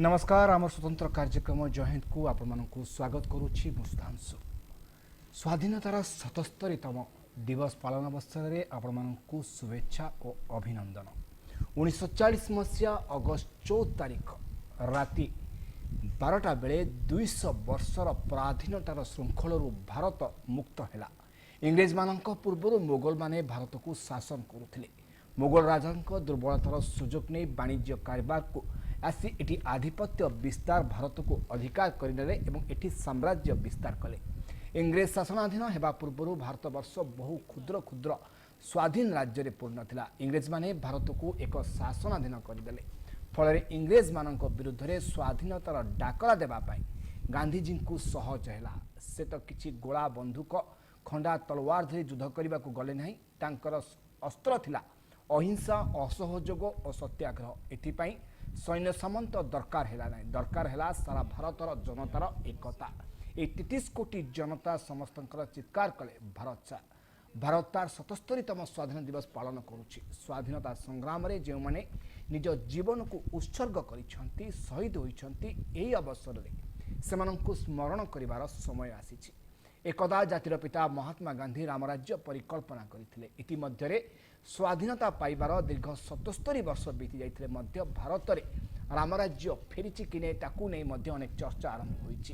नमस्कार आम स्वतंत्र कार्यक्रम जयहिंद को आपण मानक स्वागत करुच्ची मुस्तांशु स्वाधीनतार 77तम दिवस पालन अवसर में आपण मानक शुभेच्छा और अभिनंदन 1940 मसीहा अगस्त 14 तारिख राति 12टा बेले 200 वर्षर पराधीनतार श्रृंखल भारत मुक्त है। इंग्रेज मानक पूर्व मोगल माने भारत को शासन करुले। मोगल राजा दुर्बलतार सुजोग नहीं वाणिज्य कारोबार को आसी एटी आधिपत्य विस्तार भारत को अधिकार करने एवं एटी साम्राज्य विस्तार कले। इंग्रेज शासनाधीन होगा पूर्व भारतवर्ष बहु क्षुद्र क्षुद्र स्वाधीन राज्य पूर्ण थिला। इंग्रेज माने भारत को एक शासनाधीन करदे फल इंग्रेज मान विरुद्ध में स्वाधीनतार डाकरा देवाई गांधीजी को सहज है। से तो किसी गोला बंधुक खंडा तलवार धरी युद्ध करने को गले नहीं। तांकर अस्त्र थिला अहिंसा असहयोग और सत्याग्रह। एथिपाई सैन्य सामंत दरकार है ना दरकार है सारा भारतर जनतार एकता। ये 33 कोटी जनता समस्त चित्कार कले भारत तार 77तम स्वाधीन दिवस पालन करुच्ची। स्वाधीनता संग्राम रे जो माने निज जीवन को उत्सर्ग करिसेंती शहीद होइछंती एही अवसर रे सेमानंकु स्मरण करिवार समय आसीछि। एकदा जातिर पिता महात्मा गांधी रामराज्य परिकल्पना करथिले। इतिमध्ये स्वाधीनता पाइबार दीर्घ 77 वर्ष बीती जाइथिले मध्य भारत रे रामराज्य फेरिछि कि नै ताकू नै मध्य अनेक चर्चा आरंभ होइछि।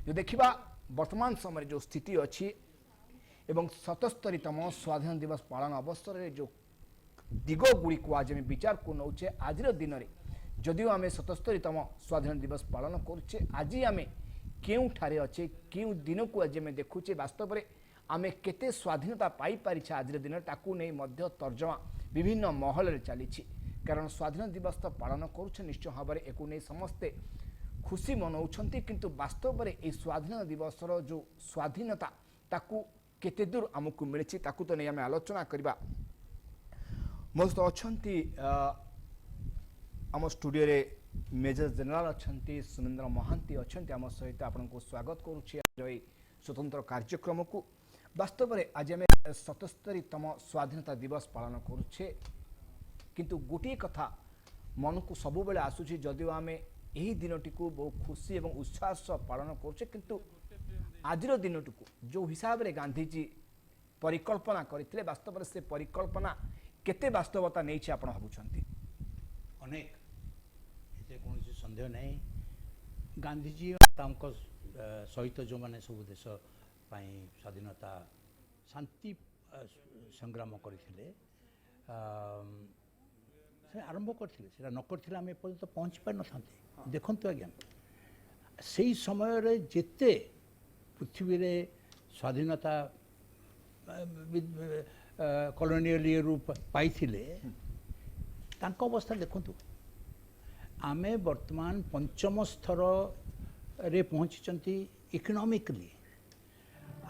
जो देखिबा वर्तमान समय जो स्थिति अछि एवं 77तम स्वाधीन दिवस पालन अवसर में जो दिग गुड़ी को आज विचार को नौचे आज दिन में जदिव आम 77तम स्वाधीन दिवस पालन करुचे आज आम क्यों ठारे अच्छे क्यों दिन को आज देखुचे वास्तव में आम केते स्वाधीनता पाई पारि आज दिन ताकू नहीं मध्य तर्जमा विभिन्न महल में चली। कारण स्वाधीन दिवस तो पालन करुचे निश्चय भाव में एक नहीं समस्ते खुशी मनाउछंती किंतु वास्तव में ये स्वाधीन दिवसर जो स्वाधीनता ताकू केते दूर आमको मिली ताकू तो नहीं आम आलोचना करवा। मोस्ट अच्छी आम स्टूडियो रे मेजर जनरल अच्छा सुमेन्द्र महांती अच्छा आम सहित आपन को स्वागत करुच्ची आज स्वतंत्र कार्यक्रम को। वास्तव में आज आम 77तम स्वाधीनता दिवस पालन करुचे किंतु गोटे कथा मन को सब बेले आसूची जदिव आम यही दिनटी को बहुत खुशी और उत्साह पालन करुचे किंतु आज दिन को जो हिसाब रे गांधीजी परिकल्पना करते वास्तव में से परिकल्पना केते वास्तवता नहीं आप भावुंट अनेक ये कौन सन्देह नहीं। गांधीजी सहित जो मैंने सब देश स्वाधीनता शांति संग्राम करते आरंभ करते न करते आम एपर्यंत पहुँची पार न देखु आज्ञा से समय जेते पृथ्वी रे स्वाधीनता कॉलोनियल रूप पाई अवस्था देखु आमे वर्तमान पंचम स्तर रे पहुँची इकोनॉमिकली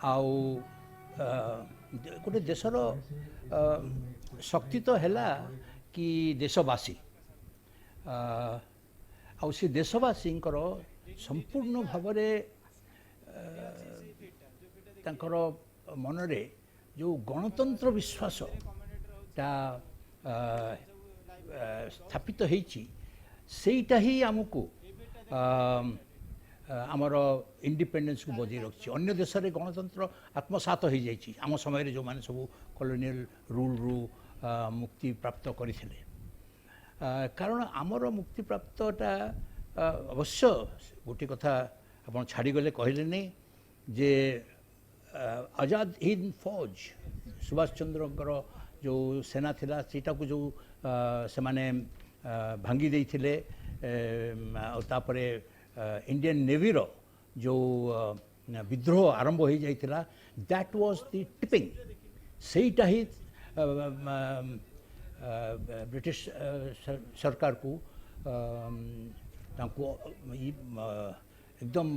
आउ गोटे देशर शक्ति तो हैला कि देशवासी आउ से देशवासी संपूर्ण भाव तांकर मनरे जो गणतंत्र विश्वास ता स्थापित होईची सेटा ही आमको आमर इंडिपेंडेंस को बजाय रखी। अन्य देश में गणतंत्र आत्मसात हो जाइए आम समय जो मैंने सब कॉलोनियल रूल रु मुक्ति प्राप्त करथिले। कारण आमर मुक्ति प्राप्तटा अवश्य गोटे कथा आप छाड़गले कहले नहीं जे आजाद हिंद फौज सुभाष चंद्र जो सेना थिला सीटा को जो से माने भांगी देइथिले तापरे इंडियन नेवी रो जो विद्रोह आरंभ हो जाइथिला दैट वाज द टिपिंग सेटा ही ब्रिटिश सरकार को एकदम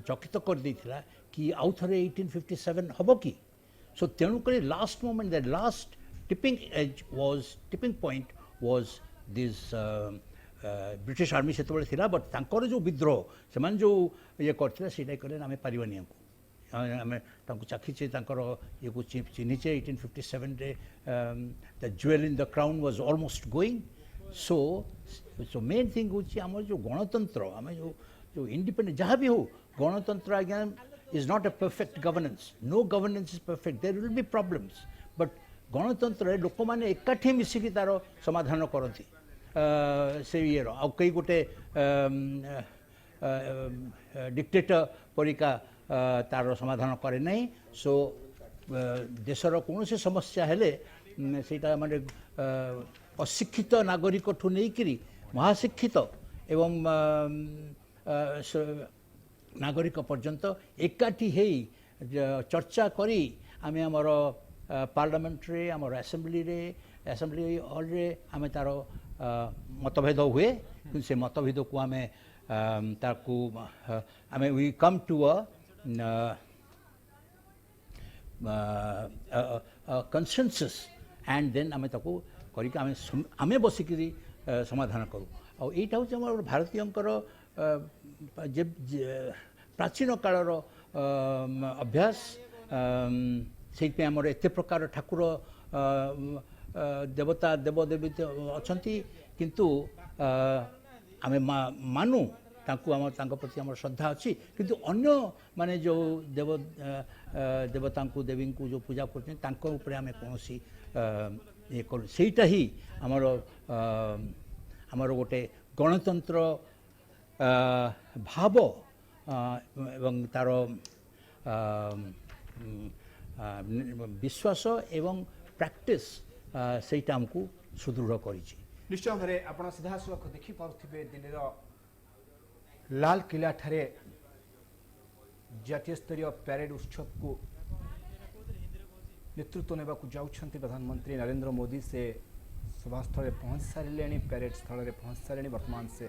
चकित कर देइथिला कि आउ थरे 1857 हबो कि सो तेणुक last moment the last tipping point was this British army से थिला बट तांकर जो विद्रोह से माने जो ये करथिला सेटा करे आमे पारिबानी आमे तांको चाखीचे तांकर ये को चिन्हीचे 1857 रे the jewel in the crown was almost going so so main thing हूँ आम जो गणतंत्र आम जो जो इंडिपेंडेंट जहाँ भी हो गणतंत्र आज्ञा is not a perfect governance no governance is perfect there will be problems but गणतंत्र लोक मैंने एकाठी मिसिकी तार समाधान करती से ये आ कई गोटे डिक्टेटर परिका तार समाधान करे नहीं सो देशर कौन से समस्या हेले सेटा माने अशिक्षित नागरिक ठू नहीं महाशिक्षित एवं नागरिक पर्यंत एकाठी है चर्चा करी आमे हमर पार्लियामेंट रे हमर असेंबली हॉल रे आमे तार मतभेद हुए से मतभेद को आमे ताकू आमे we come to a consensus and then आमे ताकू करी आमे बसिकी समाधान करूँ आ यहाँ हूँ आम भारतीयंकर जे प्राचीन कालर अभ्यास से आमर एत प्रकार ठाकुर देवता देवदेवी अच्छा किंतु आमे मानु तांकु आम प्रति आम श्रद्धा अच्छी किंतु अन्य माने जो देव देवता देवी को जो पूजा कर आम कौन ये कर सेटा ही आमर आमर गोटे गणतंत्र भाव एवं तार विश्वास एवं प्रैक्टिस सेटा हमको सुदृढ़ करिछि। निश्चय भाव आप सीधासख देखिपे दिल्ली लाल किला ठारे जातीय स्तरीय परेड उत्सव को नेतृत्व नेबा जाउछंती प्रधानमंत्री नरेंद्र मोदी से सभास्थल पहुंच सारे परेड स्थल में पहुंच सारे वर्तमान से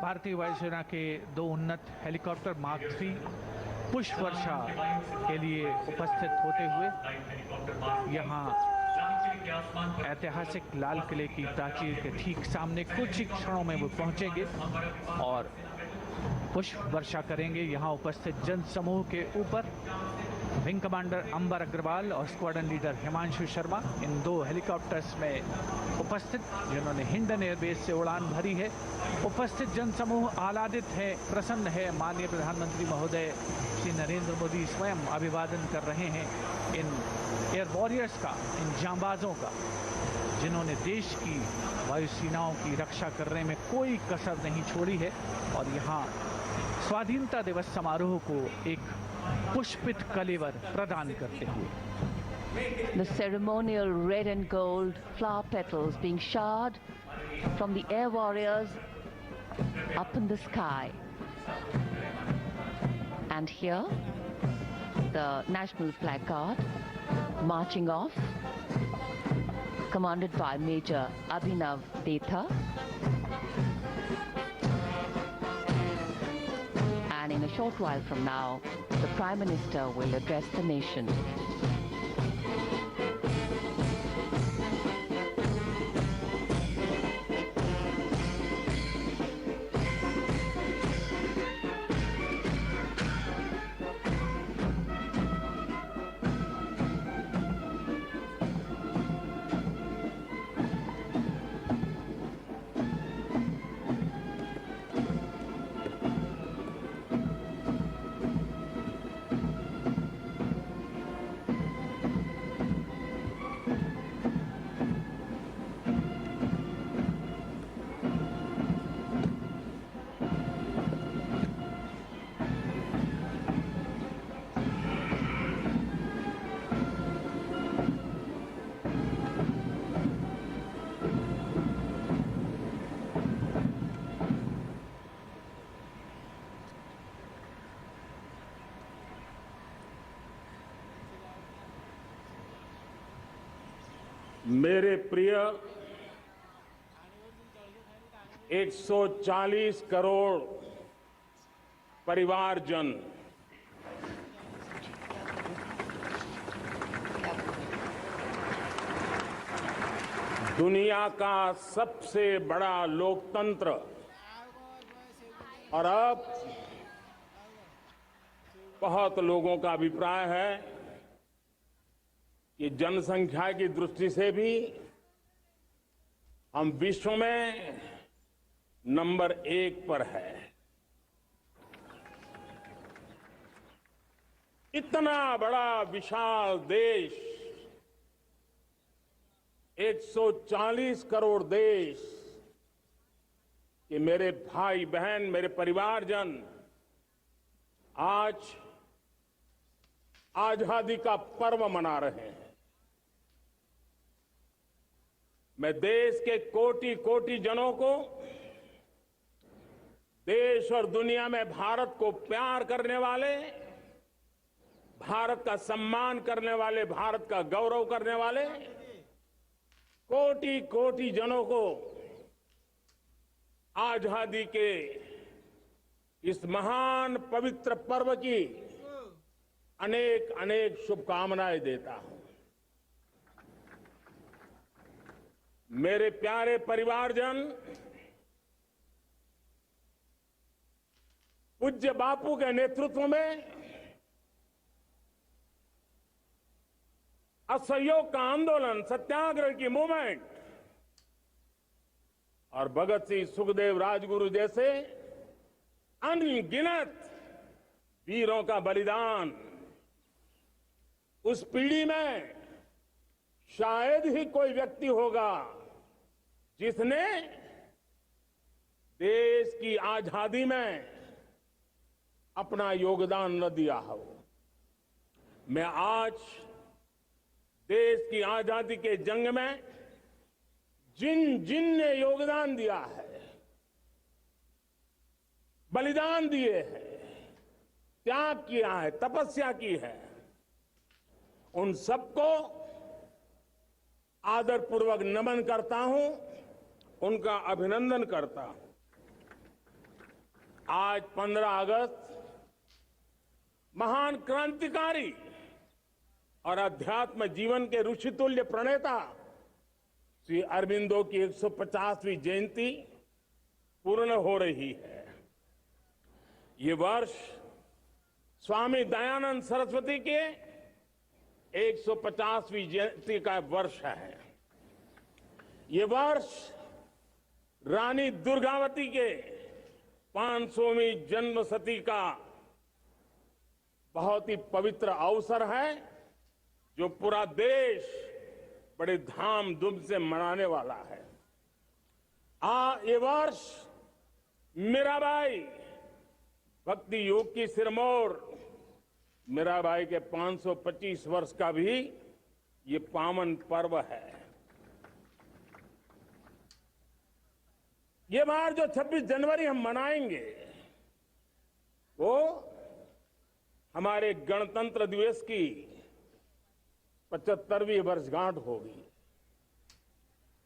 भारतीय वायुसेना के 2 उन्नत हेलीकॉप्टर मार्क 3 पुष्प वर्षा के लिए उपस्थित होते हुए यहाँ ऐतिहासिक लाल किले की प्राचीर के ठीक सामने कुछ ही क्षणों में वो पहुंचेंगे और पुष्प वर्षा करेंगे। यहाँ उपस्थित जन समूह के ऊपर विंग कमांडर अंबर अग्रवाल और स्क्वाड्रन लीडर हिमांशु शर्मा इन 2 हेलीकॉप्टर्स में उपस्थित जिन्होंने हिंडन एयरबेस से उड़ान भरी है। उपस्थित जन समूह आह्लादित है, प्रसन्न है। माननीय प्रधानमंत्री महोदय श्री नरेंद्र मोदी स्वयं अभिवादन कर रहे हैं इन एयर वॉरियर्स का, इन जांबाजों का, जिन्होंने देश की वायुसेनाओं की रक्षा करने में कोई कसर नहीं छोड़ी है। और यहाँ स्वाधीनता दिवस समारोह को एक पुष्पित कलेवर प्रदान करते हुए the ceremonial red and gold flower petals being showered from the air warriors up in the sky. And here the National Flag Guard marching off, commanded by Major Abhinav Detha. And in a short while from now, the Prime Minister will address the nation. मेरे प्रिय 140 करोड़ परिवारजन, दुनिया का सबसे बड़ा लोकतंत्र और अब बहुत लोगों का अभिप्राय है कि जनसंख्या की दृष्टि से भी हम विश्व में नंबर 1 पर है। इतना बड़ा विशाल देश, 140 करोड़ देश कि मेरे भाई बहन, मेरे परिवारजन आज आजादी का पर्व मना रहे हैं। मैं देश के कोटि कोटि जनों को, देश और दुनिया में भारत को प्यार करने वाले, भारत का सम्मान करने वाले, भारत का गौरव करने वाले कोटि कोटि जनों को आजादी के इस महान पवित्र पर्व की अनेक अनेक शुभकामनाएं देता हूं। मेरे प्यारे परिवारजन, पूज्य बापू के नेतृत्व में असहयोग का आंदोलन, सत्याग्रह की मूवमेंट और भगत सिंह, सुखदेव, राजगुरु जैसे अनगिनत वीरों का बलिदान, उस पीढ़ी में शायद ही कोई व्यक्ति होगा जिसने देश की आजादी में अपना योगदान न दिया हो। मैं आज देश की आजादी के जंग में जिन जिन ने योगदान दिया है, बलिदान दिए हैं, त्याग किया है, तपस्या की है, उन सबको आदरपूर्वक नमन करता हूं, उनका अभिनंदन करता हूं। आज 15 अगस्त महान क्रांतिकारी और अध्यात्म जीवन के ऋषितुल्य प्रणेता श्री अरबिंदो की 150वीं जयंती पूर्ण हो रही है। ये वर्ष स्वामी दयानंद सरस्वती के 150वीं जयंती का वर्ष है। ये वर्ष रानी दुर्गावती के 500वीं जन्मशती का बहुत ही पवित्र अवसर है, जो पूरा देश बड़े धामधूम से मनाने वाला है। ये वर्ष मीराबाई, भक्ति योग की सिरमौर मीराबाई के 525 वर्ष का भी ये पावन पर्व है। ये बार जो 26 जनवरी हम मनाएंगे वो हमारे गणतंत्र दिवस की 75वीं वर्षगांठ होगी।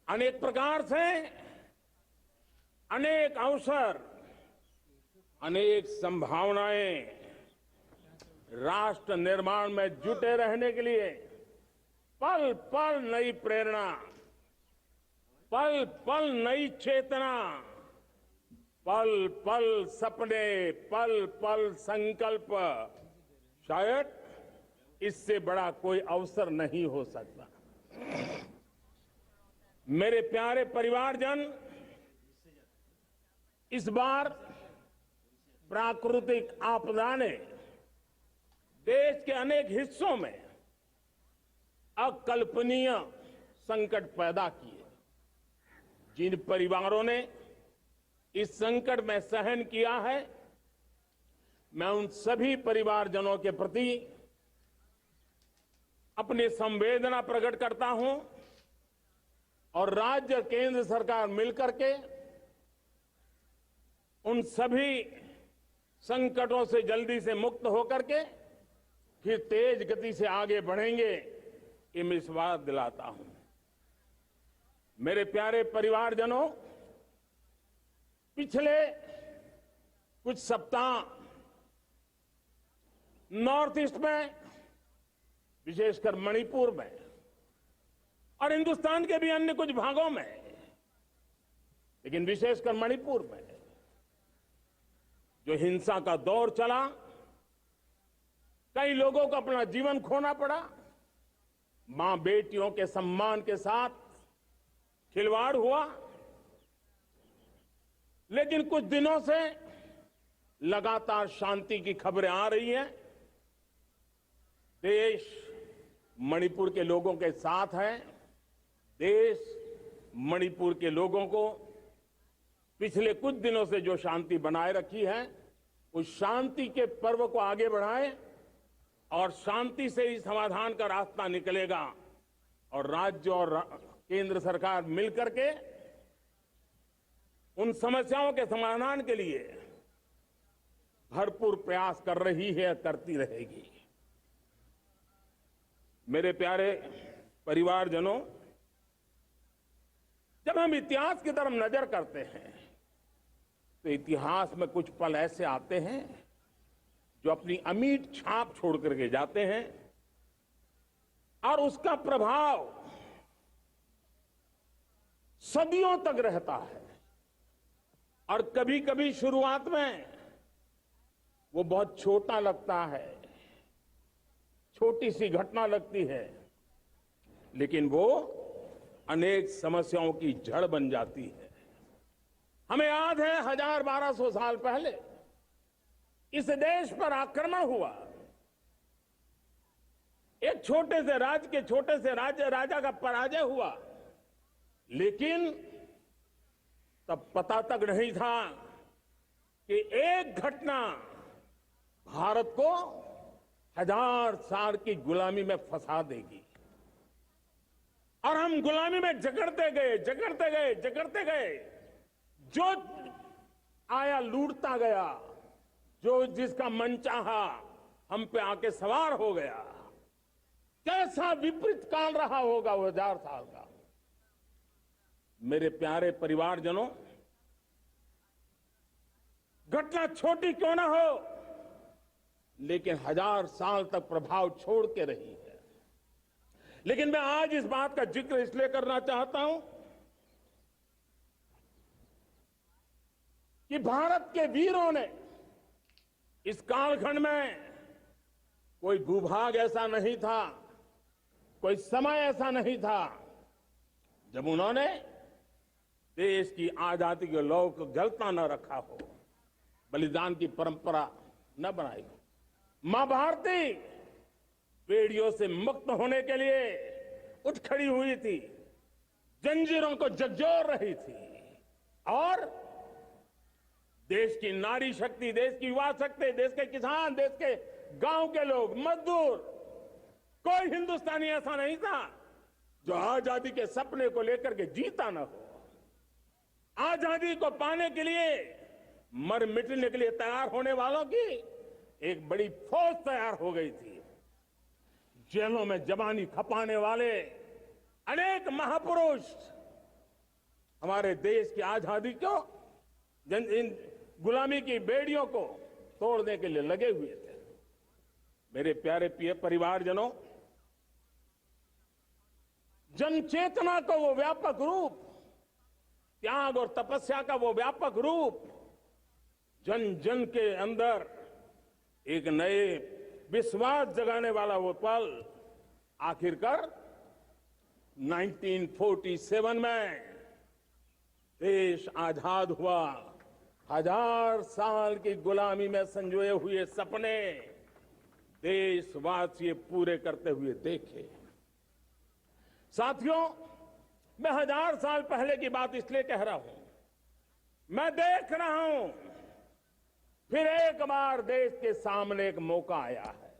अनेक प्रकार से अनेक अवसर, अनेक संभावनाएं राष्ट्र निर्माण में जुटे रहने के लिए पल पल नई प्रेरणा, पल पल नई चेतना, पल पल सपने, पल पल संकल्प, शायद इससे बड़ा कोई अवसर नहीं हो सकता। मेरे प्यारे परिवारजन, इस बार प्राकृतिक आपदा ने देश के अनेक हिस्सों में अकल्पनीय संकट पैदा किए। जिन परिवारों ने इस संकट में सहन किया है, मैं उन सभी परिवारजनों के प्रति अपनी संवेदना प्रकट करता हूं और राज्य केंद्र सरकार मिलकर के उन सभी संकटों से जल्दी से मुक्त होकर के फिर तेज गति से आगे बढ़ेंगे, ये मैं विश्वास दिलाता हूं। मेरे प्यारे परिवारजनों, पिछले कुछ सप्ताह नॉर्थ ईस्ट में, विशेषकर मणिपुर में और हिंदुस्तान के भी अन्य कुछ भागों में, लेकिन विशेषकर मणिपुर में जो हिंसा का दौर चला, कई लोगों को अपना जीवन खोना पड़ा, मां बेटियों के सम्मान के साथ खिलवाड़ हुआ। लेकिन कुछ दिनों से लगातार शांति की खबरें आ रही हैं। देश मणिपुर के लोगों के साथ है। देश मणिपुर के लोगों को पिछले कुछ दिनों से जो शांति बनाए रखी है, उस शांति के पर्व को आगे बढ़ाए और शांति से ही समाधान का रास्ता निकलेगा और राज्य और केंद्र सरकार मिलकर के उन समस्याओं के समाधान के लिए भरपूर प्रयास कर रही है, करती रहेगी। मेरे प्यारे परिवारजनों, जब हम इतिहास की तरफ नजर करते हैं तो इतिहास में कुछ पल ऐसे आते हैं जो अपनी अमिट छाप छोड़ करके जाते हैं और उसका प्रभाव सदियों तक रहता है। और कभी कभी शुरुआत में वो बहुत छोटा लगता है, छोटी सी घटना लगती है, लेकिन वो अनेक समस्याओं की जड़ बन जाती है। हमें याद है 1000-1200 साल पहले इस देश पर आक्रमण हुआ। एक छोटे से राज्य के छोटे से राजा का पराजय हुआ, लेकिन तब पता तक नहीं था कि एक घटना भारत को 1000 साल की गुलामी में फंसा देगी। और हम गुलामी में जकड़ते गए, जो आया लूटता गया, जो जिसका मन चाहा हम पे आके सवार हो गया। कैसा विपरीत काल रहा होगा वो 1000 साल का। मेरे प्यारे परिवारजनों, घटना छोटी क्यों ना हो, लेकिन 1000 साल तक प्रभाव छोड़ के रही है। लेकिन मैं आज इस बात का जिक्र इसलिए करना चाहता हूं कि भारत के वीरों ने इस कालखंड में कोई भूभाग ऐसा नहीं था, कोई समय ऐसा नहीं था जब उन्होंने देश की आजादी के लौ को जलता न रखा हो, बलिदान की परंपरा न बनाई हो। मां भारती बेड़ियों से मुक्त होने के लिए उठ खड़ी हुई थी, जंजीरों को झकझोर रही थी और देश की नारी शक्ति, देश की युवा शक्ति, देश के किसान, देश के गांव के लोग, मजदूर, कोई हिंदुस्तानी ऐसा नहीं था जो आजादी के सपने को लेकर के जीता न हो। आजादी को पाने के लिए मर मिटने के लिए तैयार होने वालों की एक बड़ी फौज तैयार हो गई थी। जेलों में जवानी खपाने वाले अनेक महापुरुष हमारे देश की आजादी को, इन गुलामी की बेड़ियों को तोड़ने के लिए लगे हुए थे। मेरे प्यारे परिवारजनों, जन चेतना को वो व्यापक रूप, त्याग और तपस्या का वो व्यापक रूप, जन जन के अंदर एक नए विश्वास जगाने वाला वो पल आखिरकार 1947 में देश आजाद हुआ। 1000 साल की गुलामी में संजोए हुए सपने देशवासी पूरे करते हुए देखे। साथियों, मैं 1000 साल पहले की बात इसलिए कह रहा हूं, मैं देख रहा हूं फिर एक बार देश के सामने एक मौका आया है।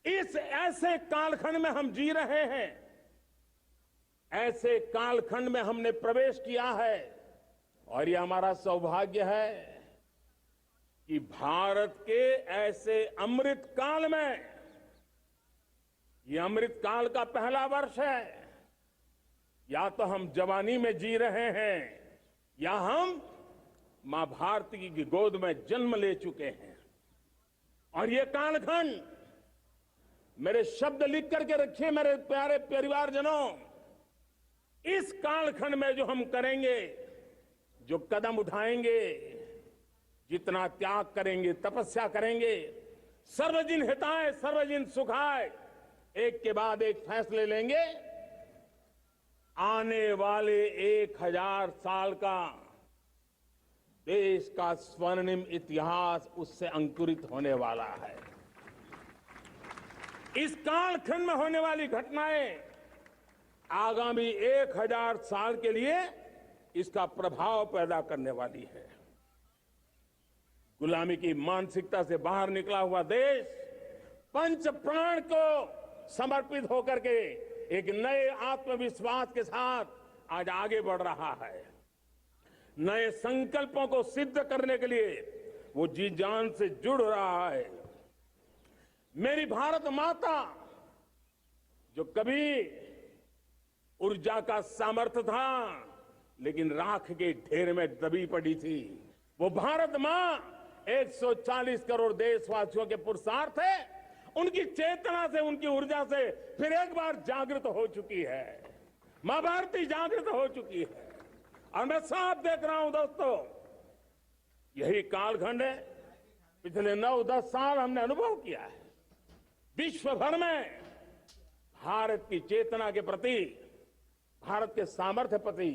इस ऐसे कालखंड में हम जी रहे हैं, ऐसे कालखंड में हमने प्रवेश किया है और यह हमारा सौभाग्य है कि भारत के ऐसे अमृत काल में, यह अमृत काल का पहला वर्ष है, या तो हम जवानी में जी रहे हैं या हम मां भारती की गोद में जन्म ले चुके हैं। और ये कालखंड, मेरे शब्द लिख करके रखिए मेरे प्यारे परिवारजनों, इस कालखंड में जो हम करेंगे, जो कदम उठाएंगे, जितना त्याग करेंगे, तपस्या करेंगे, सर्वजन हिताय सर्वजन सुखाय, एक के बाद एक फैसले लेंगे, आने वाले 1000 साल का देश का स्वर्णिम इतिहास उससे अंकुरित होने वाला है। इस कालखंड में होने वाली घटनाएं आगामी 1000 साल के लिए इसका प्रभाव पैदा करने वाली है। गुलामी की मानसिकता से बाहर निकला हुआ देश पंच प्राण को समर्पित होकर के एक नए आत्मविश्वास के साथ आज आगे बढ़ रहा है। नए संकल्पों को सिद्ध करने के लिए वो जी जान से जुड़ रहा है। मेरी भारत माता, जो कभी ऊर्जा का सामर्थ्य था लेकिन राख के ढेर में दबी पड़ी थी, वो भारत मां 140 करोड़ देशवासियों के पुरुषार्थ है, उनकी चेतना से, उनकी ऊर्जा से फिर एक बार जागृत हो चुकी है। मां भारती जागृत हो चुकी है। और मैं साफ देख रहा हूं दोस्तों, यही कालखंड है, पिछले 9-10 साल हमने अनुभव किया है। विश्व भर में भारत की चेतना के प्रति, भारत के सामर्थ्य प्रति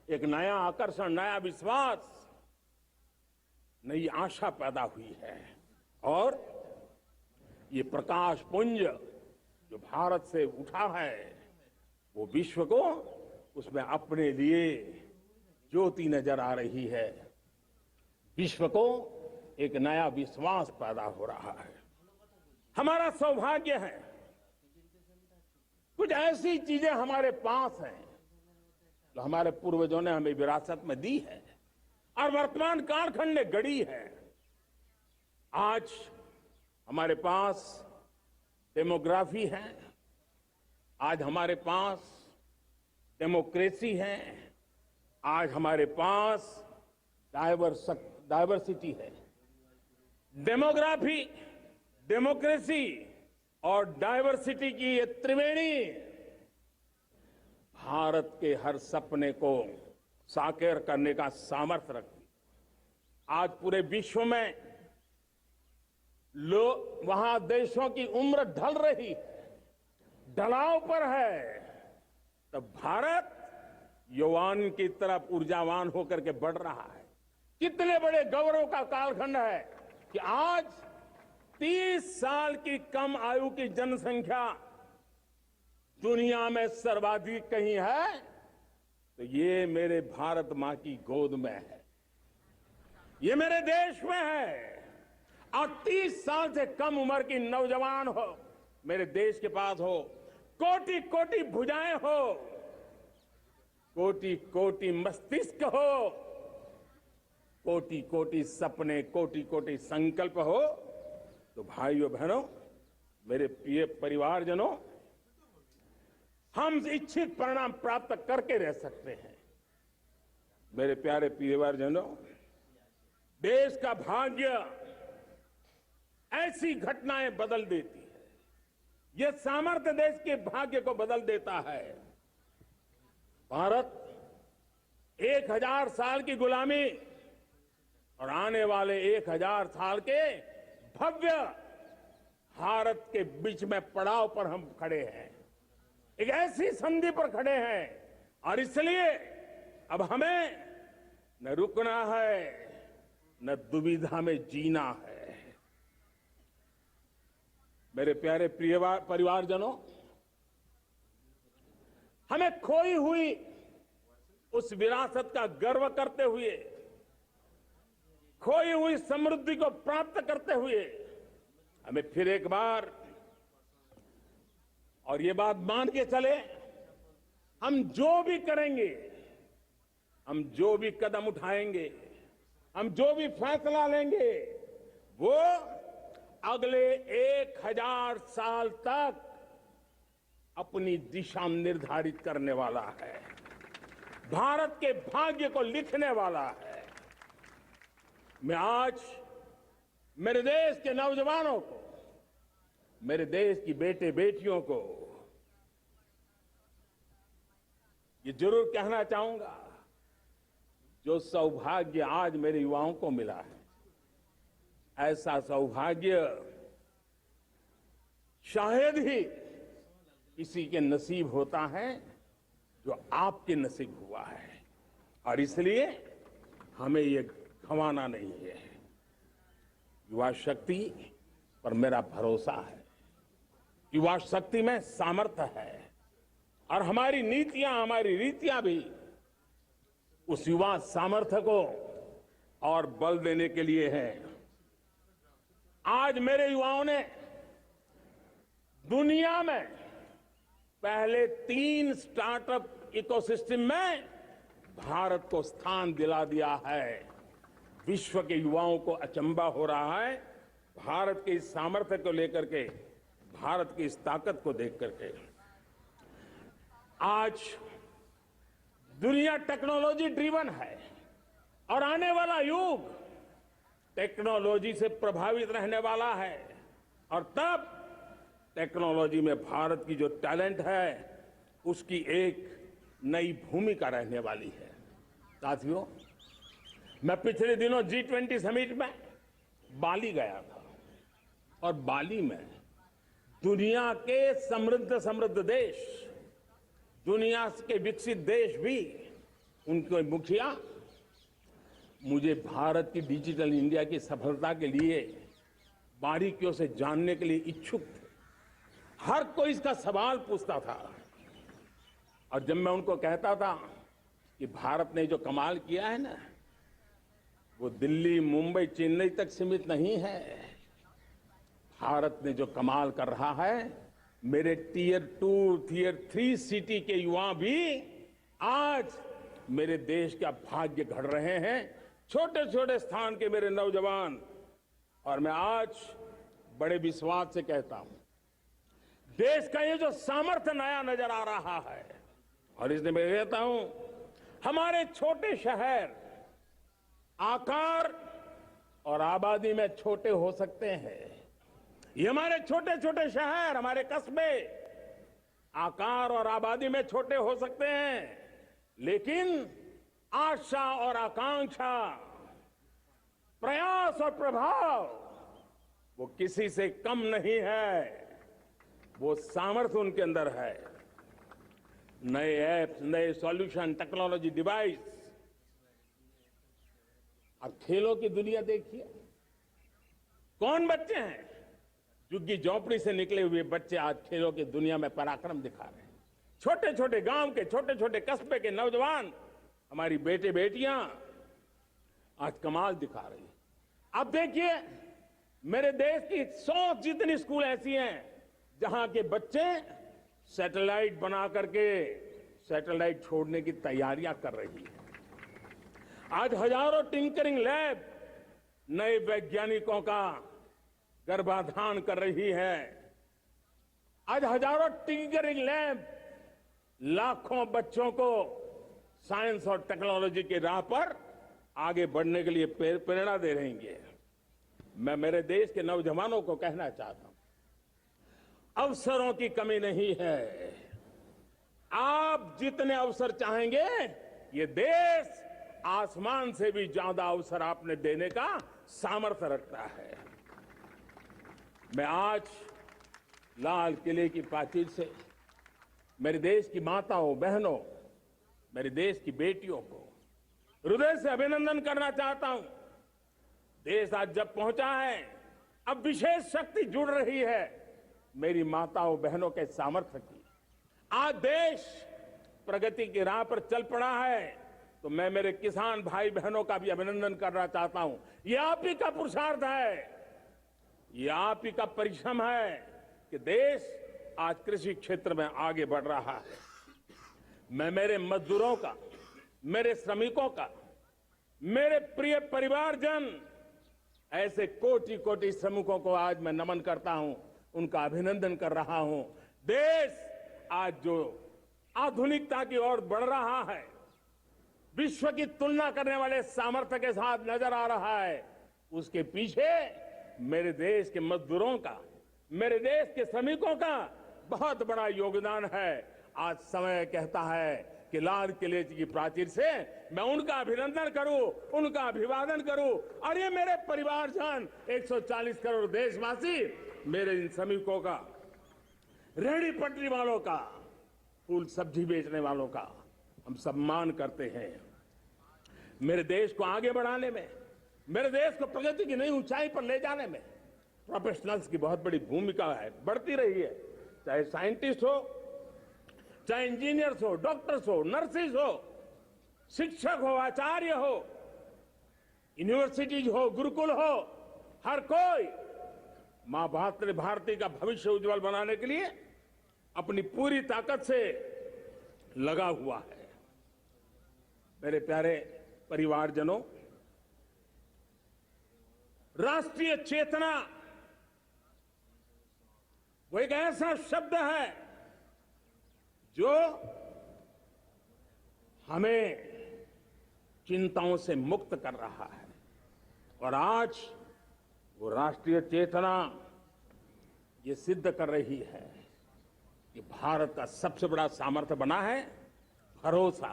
एक नया आकर्षण, नया विश्वास, नई आशा पैदा हुई है। और ये प्रकाश पुंज जो भारत से उठा है, वो विश्व को उसमें अपने लिए ज्योति नजर आ रही है। विश्व को एक नया विश्वास पैदा हो रहा है। हमारा सौभाग्य है, कुछ ऐसी चीजें हमारे पास हैं जो हमारे पूर्वजों ने हमें विरासत में दी है और वर्तमान कालखंड ने गढ़ी है। आज हमारे पास डेमोग्राफी है, आज हमारे पास डेमोक्रेसी है, आज हमारे पास डाइवर्सिटी है। डेमोग्राफी, डेमोक्रेसी और डाइवर्सिटी की ये त्रिवेणी भारत के हर सपने को साकार करने का सामर्थ्य रखती है। आज पूरे विश्व में वहां देशों की उम्र ढल रही है, ढलाव पर है, तब भारत युवान की तरफ ऊर्जावान होकर के बढ़ रहा है। कितने बड़े गौरव का कालखंड है कि आज 30 साल की कम आयु की जनसंख्या दुनिया में सर्वाधिक कहीं है तो ये मेरे भारत मां की गोद में है, ये मेरे देश में है। और 30 साल से कम उम्र की नौजवान हो मेरे देश के पास हो, कोटि कोटि भुजाएं हो, कोटि कोटि मस्तिष्क हो, कोटि कोटि सपने, कोटि कोटि संकल्प हो, तो भाइयों बहनों, मेरे प्रिय परिवारजनों, हम इच्छित परिणाम प्राप्त करके रह सकते हैं। मेरे प्यारे परिवारजनों, देश का भाग्य ऐसी घटनाएं बदल देती है। यह सामर्थ्य देश के भाग्य को बदल देता है। भारत 1000 साल की गुलामी और आने वाले 1000 साल के भव्य भारत के बीच में पड़ाव पर हम खड़े हैं, एक ऐसी संधि पर खड़े हैं। और इसलिए अब हमें न रुकना है, न दुविधा में जीना है। मेरे प्यारे प्रिय परिवारजनों, हमें खोई हुई उस विरासत का गर्व करते हुए, खोई हुई समृद्धि को प्राप्त करते हुए, हमें फिर एक बार, और ये बात मान के चले, हम जो भी करेंगे, हम जो भी कदम उठाएंगे, हम जो भी फैसला लेंगे, वो अगले 1000 साल तक अपनी दिशा निर्धारित करने वाला है, भारत के भाग्य को लिखने वाला है। मैं आज मेरे देश के नौजवानों को, मेरे देश की बेटे बेटियों को ये जरूर कहना चाहूंगा, जो सौभाग्य आज मेरे युवाओं को मिला है, ऐसा सौभाग्य शायद ही किसी के नसीब होता है जो आपके नसीब हुआ है। और इसलिए हमें ये गंवाना नहीं है। युवा शक्ति पर मेरा भरोसा है, युवा शक्ति में सामर्थ्य है, और हमारी नीतियां, हमारी रीतियां भी उस युवा सामर्थ्य को और बल देने के लिए है। आज मेरे युवाओं ने दुनिया में पहले 3 स्टार्टअप इकोसिस्टम में भारत को स्थान दिला दिया है। विश्व के युवाओं को अचंभा हो रहा है भारत के इस सामर्थ्य को लेकर के, भारत की इस ताकत को देख करके। आज दुनिया टेक्नोलॉजी ड्रिवन है और आने वाला युग टेक्नोलॉजी से प्रभावित रहने वाला है, और तब टेक्नोलॉजी में भारत की जो टैलेंट है उसकी एक नई भूमिका रहने वाली है। साथियों, मैं पिछले दिनों G20 समिट में बाली गया था, और बाली में दुनिया के समृद्ध देश, दुनिया के विकसित देश भी, उनके मुखिया मुझे भारत की डिजिटल इंडिया की सफलता के लिए बारीकियों से जानने के लिए इच्छुक थे। हर कोई इसका सवाल पूछता था, और जब मैं उनको कहता था कि भारत ने जो कमाल किया है ना, वो दिल्ली, मुंबई, चेन्नई तक सीमित नहीं है। भारत ने जो कमाल कर रहा है, मेरे टियर 2, टियर 3 सिटी के युवा भी आज मेरे देश का भाग्य गढ़ रहे हैं। छोटे छोटे स्थान के मेरे नौजवान, और मैं आज बड़े विश्वास से कहता हूं, देश का ये जो सामर्थ्य नया नजर आ रहा है, और इसलिए मैं कहता हूं, हमारे छोटे शहर आकार और आबादी में छोटे हो सकते हैं। ये हमारे छोटे छोटे शहर, हमारे कस्बे आकार और आबादी में छोटे हो सकते हैं, लेकिन आशा और आकांक्षा, प्रयास और प्रभाव वो किसी से कम नहीं है। वो सामर्थ्य उनके अंदर है। नए ऐप्स, नए सॉल्यूशन, टेक्नोलॉजी डिवाइस। अब खेलों की दुनिया देखिए, कौन बच्चे हैं? झुग्गी झोंपड़ी से निकले हुए बच्चे आज खेलों की दुनिया में पराक्रम दिखा रहे हैं। छोटे छोटे गांव के, छोटे छोटे कस्बे के नौजवान, हमारी बेटे बेटियां आज कमाल दिखा रही हैं। अब देखिए, मेरे देश की 100 जितनी स्कूल ऐसी हैं जहां के बच्चे सैटेलाइट बना करके सैटेलाइट छोड़ने की तैयारियां कर रही है। आज हजारों टिंकरिंग लैब नए वैज्ञानिकों का गर्भाधान कर रही है। आज हजारों टिंकरिंग लैब लाखों बच्चों को साइंस और टेक्नोलॉजी के राह पर आगे बढ़ने के लिए प्रेरणा दे रही है। मैं मेरे देश के नौजवानों को कहना चाहता हूं, अवसरों की कमी नहीं है। आप जितने अवसर चाहेंगे, ये देश आसमान से भी ज्यादा अवसर आपने देने का सामर्थ्य रखता है। मैं आज लाल किले की प्राचीर से मेरे देश की माताओं, बहनों, मेरे देश की बेटियों को हृदय से अभिनंदन करना चाहता हूं। देश आज जब पहुंचा है, अब विशेष शक्ति जुड़ रही है मेरी माताओं, बहनों के सामर्थ्य की। आज देश प्रगति की राह पर चल पड़ा है, तो मैं मेरे किसान भाई बहनों का भी अभिनंदन करना चाहता हूं। ये आप ही का पुरुषार्थ है, ये आप ही का परिश्रम है कि देश आज कृषि क्षेत्र में आगे बढ़ रहा है। मैं मेरे मजदूरों का, मेरे श्रमिकों का, मेरे प्रिय परिवारजन, ऐसे कोटि कोटि श्रमिकों को आज मैं नमन करता हूं, उनका अभिनंदन कर रहा हूं। देश आज जो आधुनिकता की ओर बढ़ रहा है, विश्व की तुलना करने वाले सामर्थ्य के साथ नजर आ रहा है, उसके पीछे मेरे देश के मजदूरों का, मेरे देश के श्रमिकों का बहुत बड़ा योगदान है। आज समय कहता है कि लाल किले की प्राचीर से मैं उनका अभिनंदन करूं, उनका अभिवादन करूं, और ये मेरे परिवारजन 140 करोड़ देशवासी, मेरे इन श्रमिकों का, रेहड़ी पटरी वालों का, फूल सब्जी बेचने वालों का हम सम्मान करते हैं। मेरे देश को आगे बढ़ाने में, मेरे देश को प्रगति की नई ऊंचाई पर ले जाने में प्रोफेशनल्स की बहुत बड़ी भूमिका है, बढ़ती रही है। चाहे साइंटिस्ट हो, चाहे इंजीनियर्स हो, डॉक्टर्स हो, नर्सिस हो, शिक्षक हो, आचार्य हो, यूनिवर्सिटीज हो, गुरुकुल हो, हर कोई मां भारती का भविष्य उज्जवल बनाने के लिए अपनी पूरी ताकत से लगा हुआ है। मेरे प्यारे परिवारजनों, राष्ट्रीय चेतना वो एक ऐसा शब्द है जो हमें चिंताओं से मुक्त कर रहा है, और आज वो राष्ट्रीय चेतना ये सिद्ध कर रही है कि भारत का सबसे बड़ा सामर्थ्य बना है भरोसा,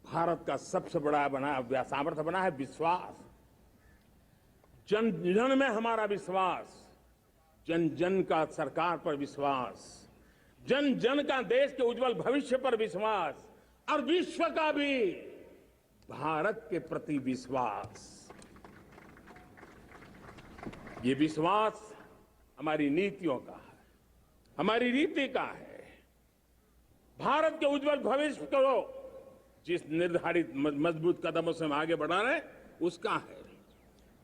भारत का सबसे बड़ा सामर्थ्य बना है विश्वास। जन जन में हमारा विश्वास, जन जन का सरकार पर विश्वास, जन जन का देश के उज्जवल भविष्य पर विश्वास, और विश्व का भी भारत के प्रति विश्वास। ये विश्वास हमारी नीतियों का है, हमारी रीति का है। भारत के उज्जवल भविष्य को जिस निर्धारित मजबूत कदमों से हम आगे बढ़ा रहे हैं, उसका है।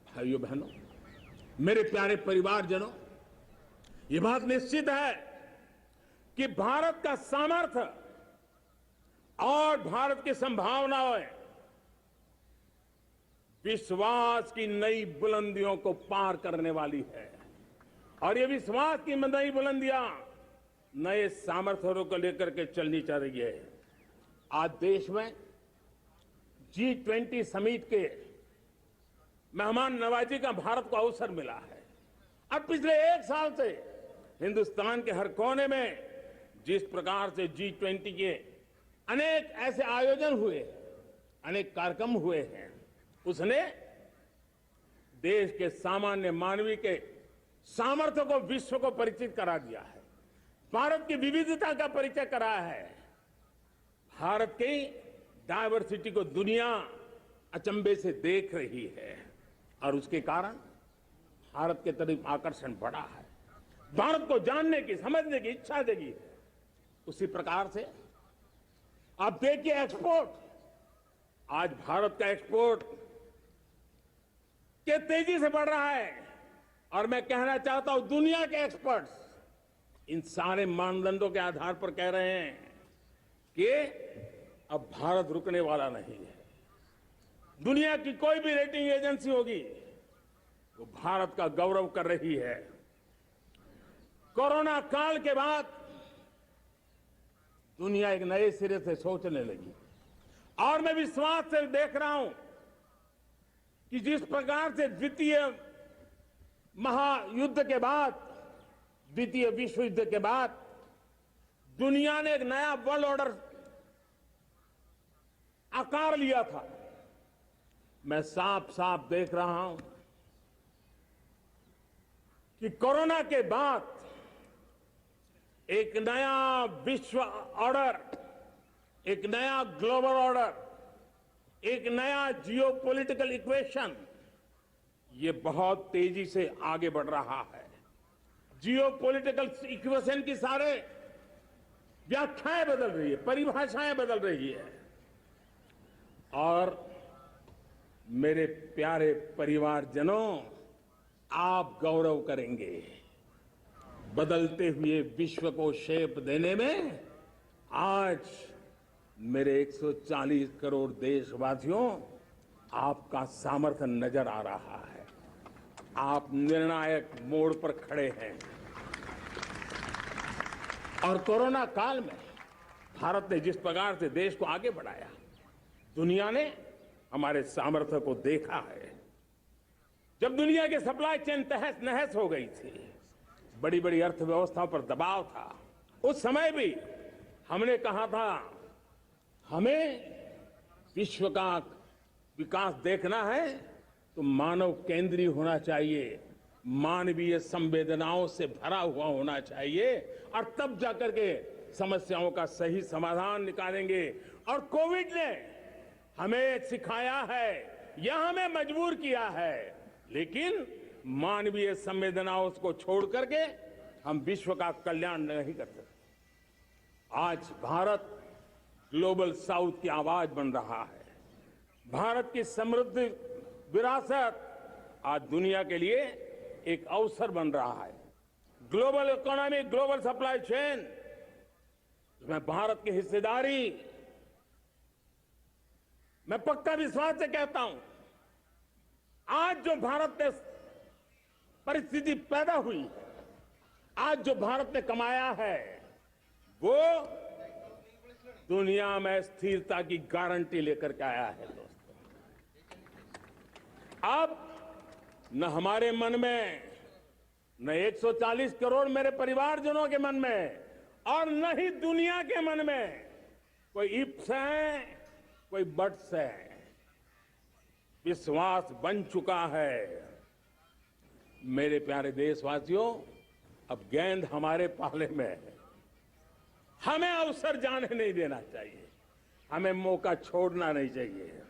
भाइयों बहनों, मेरे प्यारे परिवारजनों, ये बात निश्चित है कि भारत का सामर्थ्य और भारत की संभावनाएं विश्वास की नई बुलंदियों को पार करने वाली है, और ये विश्वास की नई बुलंदियां नए सामर्थ्यों को लेकर के चलनी चाह रही है। आज देश में G20 समिट के मेहमान नवाजी का भारत को अवसर मिला है। अब पिछले एक साल से हिंदुस्तान के हर कोने में जिस प्रकार से G20 के अनेक ऐसे आयोजन हुए, अनेक कार्यक्रम हुए हैं, उसने देश के सामान्य मानवीय के सामर्थ्य को विश्व को परिचित करा दिया है, भारत की विविधता का परिचय कराया है, भारत की डायवर्सिटी को दुनिया अचंभे से देख रही है, और उसके कारण भारत के तरफ आकर्षण बढ़ा है, भारत को जानने की, समझने की इच्छा जगी है। उसी प्रकार से आप देखिए एक्सपोर्ट, आज भारत का एक्सपोर्ट के तेजी से बढ़ रहा है, और मैं कहना चाहता हूं दुनिया के एक्सपर्ट्स इन सारे मानदंडों के आधार पर कह रहे हैं कि अब भारत रुकने वाला नहीं है। दुनिया की कोई भी रेटिंग एजेंसी होगी वो भारत का गौरव कर रही है। कोरोना काल के बाद दुनिया एक नए सिरे से सोचने लगी, और मैं विश्वास से देख रहा हूं कि जिस प्रकार से द्वितीय महायुद्ध के बाद, द्वितीय विश्व युद्ध के बाद दुनिया ने एक नया वर्ल्ड ऑर्डर आकार लिया था, मैं साफ साफ देख रहा हूं कि कोरोना के बाद एक नया विश्व ऑर्डर, एक नया ग्लोबल ऑर्डर, एक नया जियोपॉलिटिकल इक्वेशन, ये बहुत तेजी से आगे बढ़ रहा है। जियोपॉलिटिकल इक्वेशन की सारे व्याख्याएं बदल रही है, परिभाषाएं बदल रही है, और मेरे प्यारे परिवारजनों, आप गौरव करेंगे। बदलते हुए विश्व को शेप देने में आज मेरे 140 करोड़ देशवासियों, आपका सामर्थ्य नजर आ रहा है। आप निर्णायक मोड़ पर खड़े हैं। और कोरोना काल में भारत ने जिस प्रकार से देश को आगे बढ़ाया, दुनिया ने हमारे सामर्थ्य को देखा है। जब दुनिया की सप्लाई चेन तहस नहस हो गई थी, बड़ी बड़ी अर्थव्यवस्थाओं पर दबाव था, उस समय भी हमने कहा था हमें विश्व का विकास देखना है तो मानव केंद्रीय होना चाहिए, मानवीय संवेदनाओं से भरा हुआ होना चाहिए, और तब जाकर के समस्याओं का सही समाधान निकालेंगे। और कोविड ने हमें सिखाया है या हमें मजबूर किया है, लेकिन मानवीय संवेदनाओं को छोड़ करके हम विश्व का कल्याण नहीं कर सकते। आज भारत ग्लोबल साउथ की आवाज बन रहा है। भारत की समृद्ध विरासत आज दुनिया के लिए एक अवसर बन रहा है। Global economy, global supply chain, इसमें भारत की हिस्सेदारी, मैं पक्का विश्वास से कहता हूं, आज जो भारत में परिस्थिति पैदा हुई है, आज जो भारत ने कमाया है, वो दुनिया में स्थिरता की गारंटी लेकर के आया है। दोस्तों, अब न हमारे मन में, न 140 करोड़ मेरे परिवारजनों के मन में, और न ही दुनिया के मन में कोई इफ्स है, कोई बट्स है। विश्वास बन चुका है। मेरे प्यारे देशवासियों, अब गेंद हमारे पाले में है। हमें अवसर जाने नहीं देना चाहिए, हमें मौका छोड़ना नहीं चाहिए।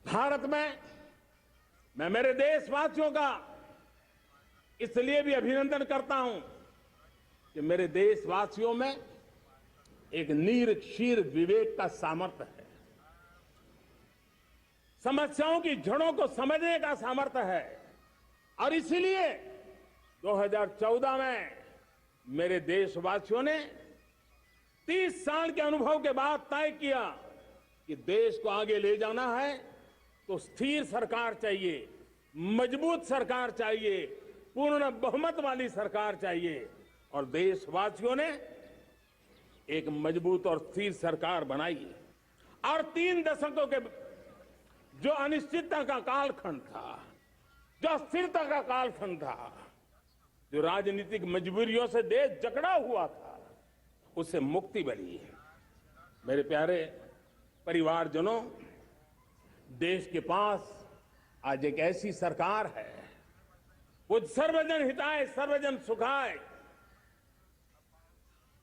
भारत में मैं मेरे देशवासियों का इसलिए भी अभिनंदन करता हूं कि मेरे देशवासियों में एक नीर क्षीर विवेक का सामर्थ्य है, समस्याओं की जड़ों को समझने का सामर्थ्य है। और इसीलिए 2014 में मेरे देशवासियों ने 30 साल के अनुभव के बाद तय किया कि देश को आगे ले जाना है तो स्थिर सरकार चाहिए, मजबूत सरकार चाहिए, पूर्ण बहुमत वाली सरकार चाहिए। और देशवासियों ने एक मजबूत और स्थिर सरकार बनाई। और 3 दशकों के जो अनिश्चितता का कालखंड था, जो अस्थिरता का कालखंड था, जो राजनीतिक मजबूरियों से देश जकड़ा हुआ था, उससे मुक्ति मिली है। मेरे प्यारे परिवारजनों, देश के पास आज एक ऐसी सरकार है, वो सर्वजन हिताय सर्वजन सुखाय,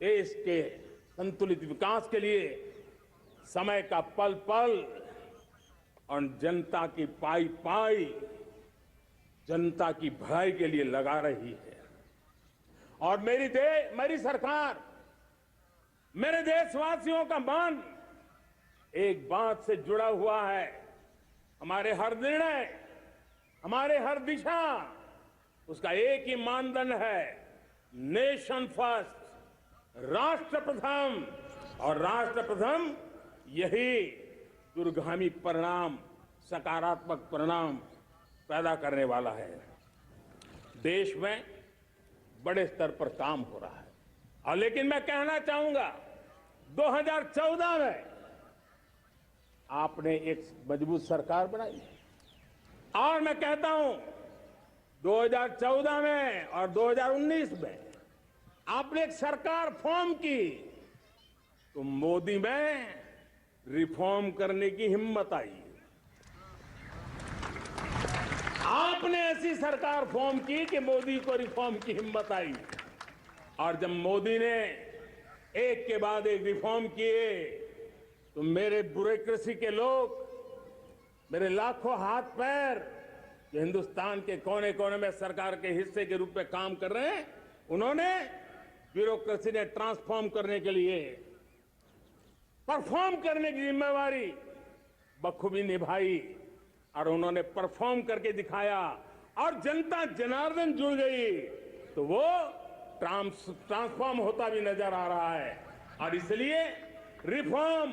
देश के संतुलित विकास के लिए समय का पल पल और जनता की पाई पाई, जनता की भलाई के लिए लगा रही है। और मेरी सरकार, मेरे देशवासियों का मन एक बात से जुड़ा हुआ है। हमारे हर निर्णय, हमारे हर दिशा, उसका एक ही मानदंड है, नेशन फर्स्ट, राष्ट्र प्रथम। और राष्ट्र प्रथम यही दूरगामी परिणाम, सकारात्मक परिणाम पैदा करने वाला है। देश में बड़े स्तर पर काम हो रहा है। और लेकिन मैं कहना चाहूंगा, 2014 में आपने एक मजबूत सरकार बनाई, और मैं कहता हूं 2014 में और 2019 में आपने एक सरकार फॉर्म की, तो मोदी में रिफॉर्म करने की हिम्मत आई। आपने ऐसी सरकार फॉर्म की कि मोदी को रिफॉर्म की हिम्मत आई। और जब मोदी ने एक के बाद एक रिफॉर्म किए, तो मेरे ब्यूरोक्रेसी के लोग, मेरे लाखों हाथ पैर जो हिंदुस्तान के कोने कोने में सरकार के हिस्से के रूप में काम कर रहे हैं, उन्होंने ब्यूरोक्रेसी ने ट्रांसफॉर्म करने के लिए, परफॉर्म करने की जिम्मेवारी बखूबी निभाई। और उन्होंने परफॉर्म करके दिखाया, और जनता जनार्दन जुड़ गई, तो वो ट्रांसफॉर्म होता भी नजर आ रहा है। और इसलिए रिफॉर्म,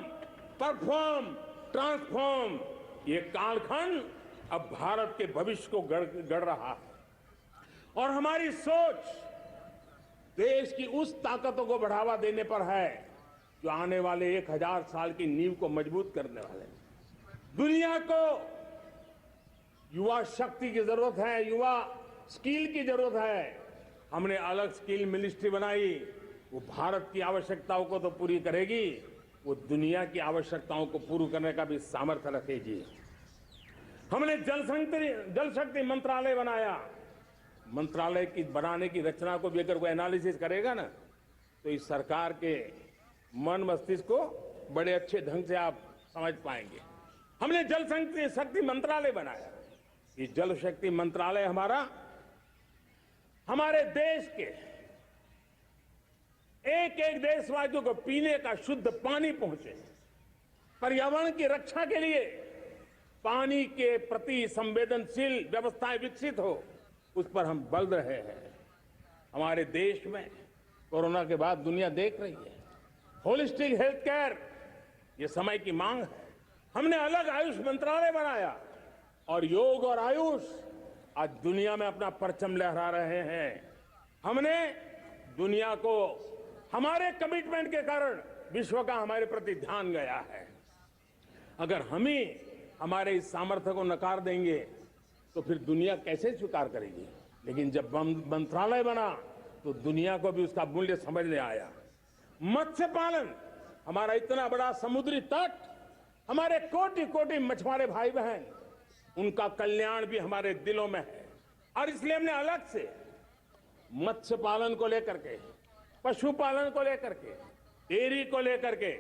परफॉर्म, ट्रांसफॉर्म, ये कालखंड अब भारत के भविष्य को गढ़ रहा है। और हमारी सोच, देश की उस ताकतों को बढ़ावा देने पर है जो आने वाले 1000 साल की नींव को मजबूत करने वाले हैं। दुनिया को युवा शक्ति की जरूरत है, युवा स्किल की जरूरत है। हमने अलग स्किल मिनिस्ट्री बनाई, वो भारत की आवश्यकताओं को तो पूरी करेगी, वो दुनिया की आवश्यकताओं को पूरी करने का भी सामर्थ्य रखेगी। हमने जल शक्ति मंत्रालय बनाया। मंत्रालय की बनाने की रचना को भी अगर कोई एनालिसिस करेगा ना, तो इस सरकार के मन मस्तिष्क को बड़े अच्छे ढंग से आप समझ पाएंगे। हमने जल शक्ति मंत्रालय बनाया। ये जल शक्ति मंत्रालय हमारे देश के एक एक देशवासियों को पीने का शुद्ध पानी पहुंचे, पर्यावरण की रक्षा के लिए पानी के प्रति संवेदनशील व्यवस्थाएं विकसित हो, उस पर हम बल रहे हैं। हमारे देश में कोरोना के बाद दुनिया देख रही है, होलिस्टिक हेल्थ केयर ये समय की मांग है। हमने अलग आयुष मंत्रालय बनाया और योग और आयुष आज दुनिया में अपना परचम लहरा रहे हैं। हमने दुनिया को हमारे कमिटमेंट के कारण विश्व का हमारे प्रति ध्यान गया है। अगर हम ही हमारे इस सामर्थ्य को नकार देंगे तो फिर दुनिया कैसे स्वीकार करेगी। लेकिन जब मंत्रालय बना तो दुनिया को भी उसका मूल्य समझ में आया। मत्स्य पालन, हमारा इतना बड़ा समुद्री तट, हमारे कोटि कोटि मछुआरे भाई बहन, उनका कल्याण भी हमारे दिलों में है। और इसलिए हमने अलग से मत्स्य पालन को लेकर के, पशुपालन को लेकर के, डेयरी को लेकर के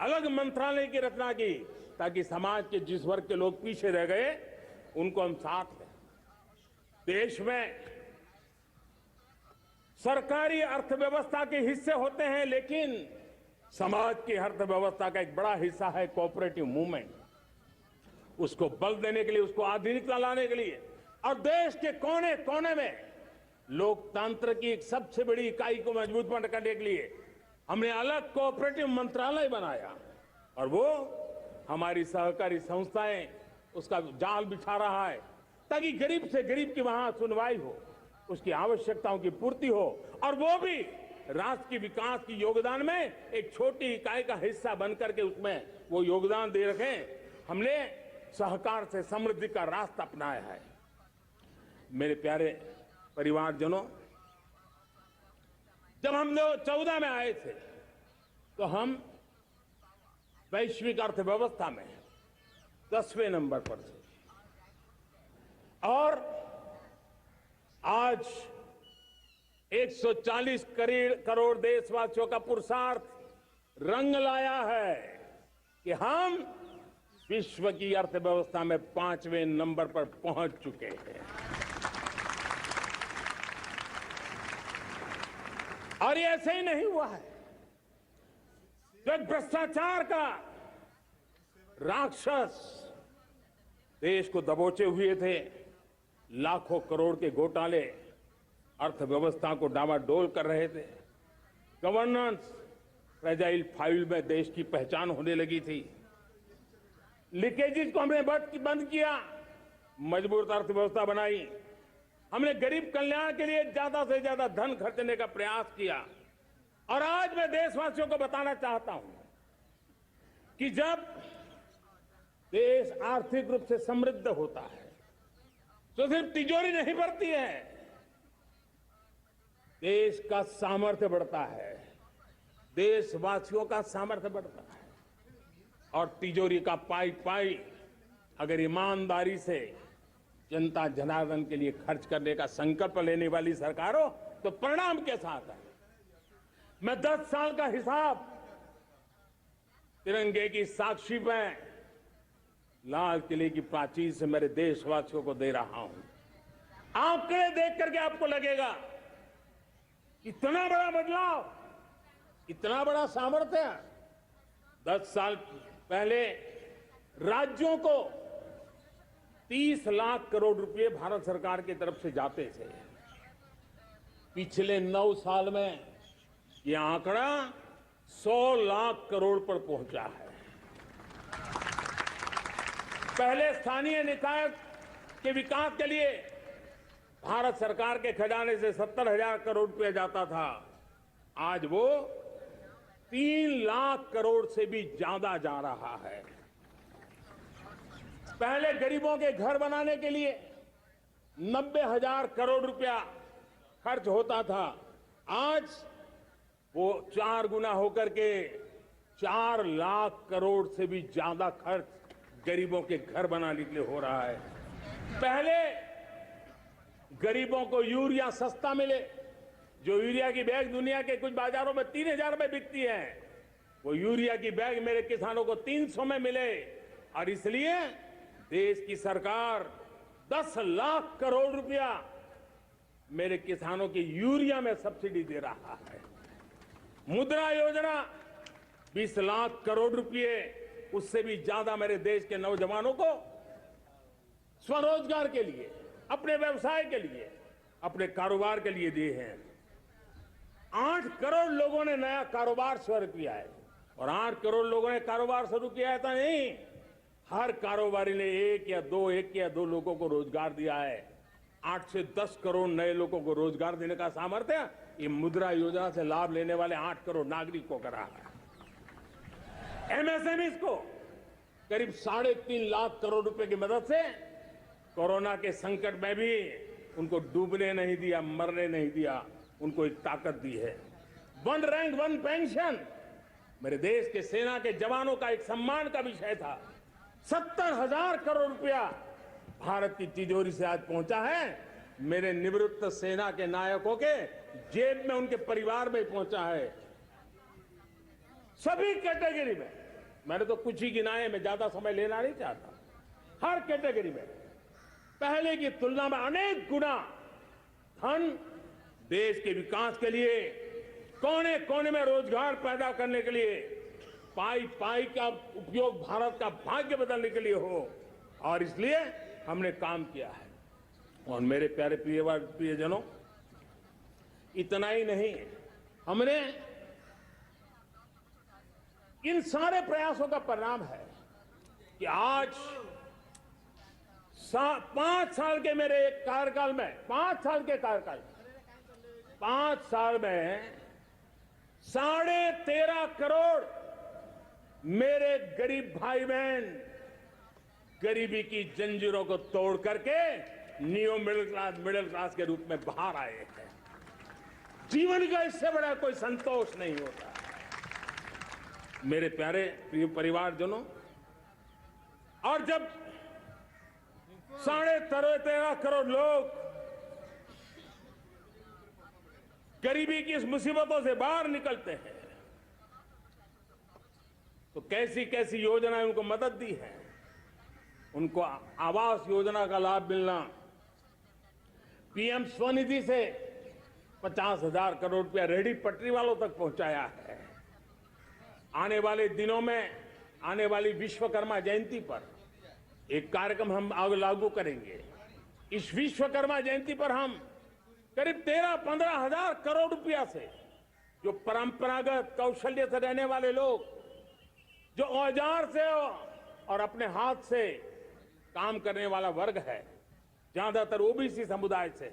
अलग मंत्रालय की रचना की, ताकि समाज के जिस वर्ग के लोग पीछे रह गए उनको हम साथ लें। देश में सरकारी अर्थव्यवस्था के हिस्से होते हैं, लेकिन समाज की अर्थव्यवस्था का एक बड़ा हिस्सा है कोऑपरेटिव मूवमेंट। उसको बल देने के लिए, उसको आधुनिकता लाने के लिए और देश के कोने कोने में लोकतंत्र की एक सबसे बड़ी इकाई को मजबूत करने के लिए हमने अलग कोऑपरेटिव मंत्रालय बनाया। और वो हमारी सहकारी संस्थाएं उसका जाल बिछा रहा है, ताकि गरीब से गरीब की वहां सुनवाई हो, उसकी आवश्यकताओं की पूर्ति हो, और वो भी राष्ट्र की विकास की योगदान में एक छोटी इकाई का हिस्सा बनकर के उसमें वो योगदान दे रखें। हमने सहकार से समृद्धि का रास्ता अपनाया है। मेरे प्यारे परिवारजनों, जब हम लोग 14 में आए थे तो हम वैश्विक अर्थव्यवस्था में 10वें नंबर पर थे, और आज 140 करोड़ देशवासियों का पुरुषार्थ रंग लाया है कि हम विश्व की अर्थव्यवस्था में 5वें नंबर पर पहुंच चुके हैं। और ये ऐसे ही नहीं हुआ है। जो भ्रष्टाचार का राक्षस देश को दबोचे हुए थे, लाखों करोड़ के घोटाले अर्थव्यवस्था को डावाडोल कर रहे थे, गवर्नेंस फ्रेजाइल फाइल में देश की पहचान होने लगी थी, लीकेजेस को हमने बंद किया, मजबूत अर्थव्यवस्था बनाई, हमने गरीब कल्याण के लिए ज्यादा से ज्यादा धन खर्चने का प्रयास किया। और आज मैं देशवासियों को बताना चाहता हूं कि जब देश आर्थिक रूप से समृद्ध होता है तो सिर्फ तिजोरी नहीं बढ़ती है, देश का सामर्थ्य बढ़ता है, देशवासियों का सामर्थ्य बढ़ता है। और तिजोरी का पाई पाई अगर ईमानदारी से जनता जनार्दन के लिए खर्च करने का संकल्प लेने वाली सरकार हो तो परिणाम के साथ है। मैं 10 साल का हिसाब तिरंगे की साक्षी में लाल किले की प्राचीर से मेरे देशवासियों को दे रहा हूं। आंकड़े देख करके आपको लगेगा इतना बड़ा बदलाव, इतना बड़ा सामर्थ्य। 10 साल पहले राज्यों को 30 लाख करोड़ रुपए भारत सरकार की तरफ से जाते थे। पिछले 9 साल में यह आंकड़ा 100 लाख करोड़ पर पहुंचा है। पहले स्थानीय निकाय के विकास के लिए भारत सरकार के खजाने से 70,000 करोड़ रुपया जाता था, आज वो 3 लाख करोड़ से भी ज्यादा जा रहा है। पहले गरीबों के घर बनाने के लिए 90,000 करोड़ रुपया खर्च होता था, आज वो 4 गुना होकर के 4 लाख करोड़ से भी ज्यादा खर्च गरीबों के घर बनाने के लिए हो रहा है। पहले गरीबों को यूरिया सस्ता मिले, जो यूरिया की बैग दुनिया के कुछ बाजारों में 3,000 में बिकती है, वो यूरिया की बैग मेरे किसानों को 300 में मिले, और इसलिए देश की सरकार 10 लाख करोड़ रुपया मेरे किसानों की यूरिया में सब्सिडी दे रहा है। मुद्रा योजना 20 लाख करोड़ रुपए, उससे भी ज्यादा मेरे देश के नौजवानों को स्वरोजगार के लिए, अपने व्यवसाय के लिए, अपने कारोबार के लिए दिए हैं। 8 करोड़ लोगों ने नया कारोबार शुरू किया है, और 8 करोड़ लोगों ने कारोबार शुरू किया है तो नहीं, हर कारोबारी ने एक या दो लोगों को रोजगार दिया है। 8 से 10 करोड़ नए लोगों को रोजगार देने का सामर्थ्य ये मुद्रा योजना से लाभ लेने वाले 8 करोड़ नागरिकों का रहा है। एमएसएमई को करीब 3.5 लाख करोड़ रुपए की मदद से कोरोना के संकट में भी उनको डूबने नहीं दिया, मरने नहीं दिया, उनको एक ताकत दी है। 1 रैंक 1 पेंशन मेरे देश के सेना के जवानों का एक सम्मान का विषय था। 70,000 करोड़ रुपया भारत की तिजोरी से आज पहुंचा है, मेरे निवृत्त सेना के नायकों के जेब में, उनके परिवार में पहुंचा है। सभी कैटेगरी में, मैंने तो कुछ ही गिनाए, मैं ज्यादा समय लेना नहीं चाहता। हर कैटेगरी में पहले की तुलना में अनेक गुना धन देश के विकास के लिए, कोने कोने में रोजगार पैदा करने के लिए, पाई पाई का उपयोग भारत का भाग्य बदलने के लिए हो, और इसलिए हमने काम किया है। और मेरे प्यारे प्रियजनों, इतना ही नहीं, हमने इन सारे प्रयासों का परिणाम है कि आज 5 साल के मेरे कार्यकाल में, 5 साल के कार्यकाल, 5 साल में 13.5 करोड़ मेरे गरीब भाई बहन गरीबी की जंजीरों को तोड़ करके नियो मिडिल क्लास के रूप में बाहर आए हैं। जीवन का इससे बड़ा कोई संतोष नहीं होता। मेरे प्यारे प्रिय परिवारजनों, और जब 13.5 करोड़ लोग गरीबी की इस मुसीबतों से बाहर निकलते हैं, तो कैसी कैसी योजनाएं उनको मदद दी है। उनको आवास योजना का लाभ मिलना, पीएम स्वनिधि से 50,000 करोड़ रुपया रेहड़ी पटरी वालों तक पहुंचाया है। आने वाले दिनों में, आने वाली विश्वकर्मा जयंती पर एक कार्यक्रम हम लागू करेंगे। इस विश्वकर्मा जयंती पर हम करीब 13-15 हजार करोड़ रुपया से, जो परंपरागत कौशल्य से रहने वाले लोग, जो औजार से और अपने हाथ से काम करने वाला वर्ग है, ज्यादातर ओबीसी समुदाय से,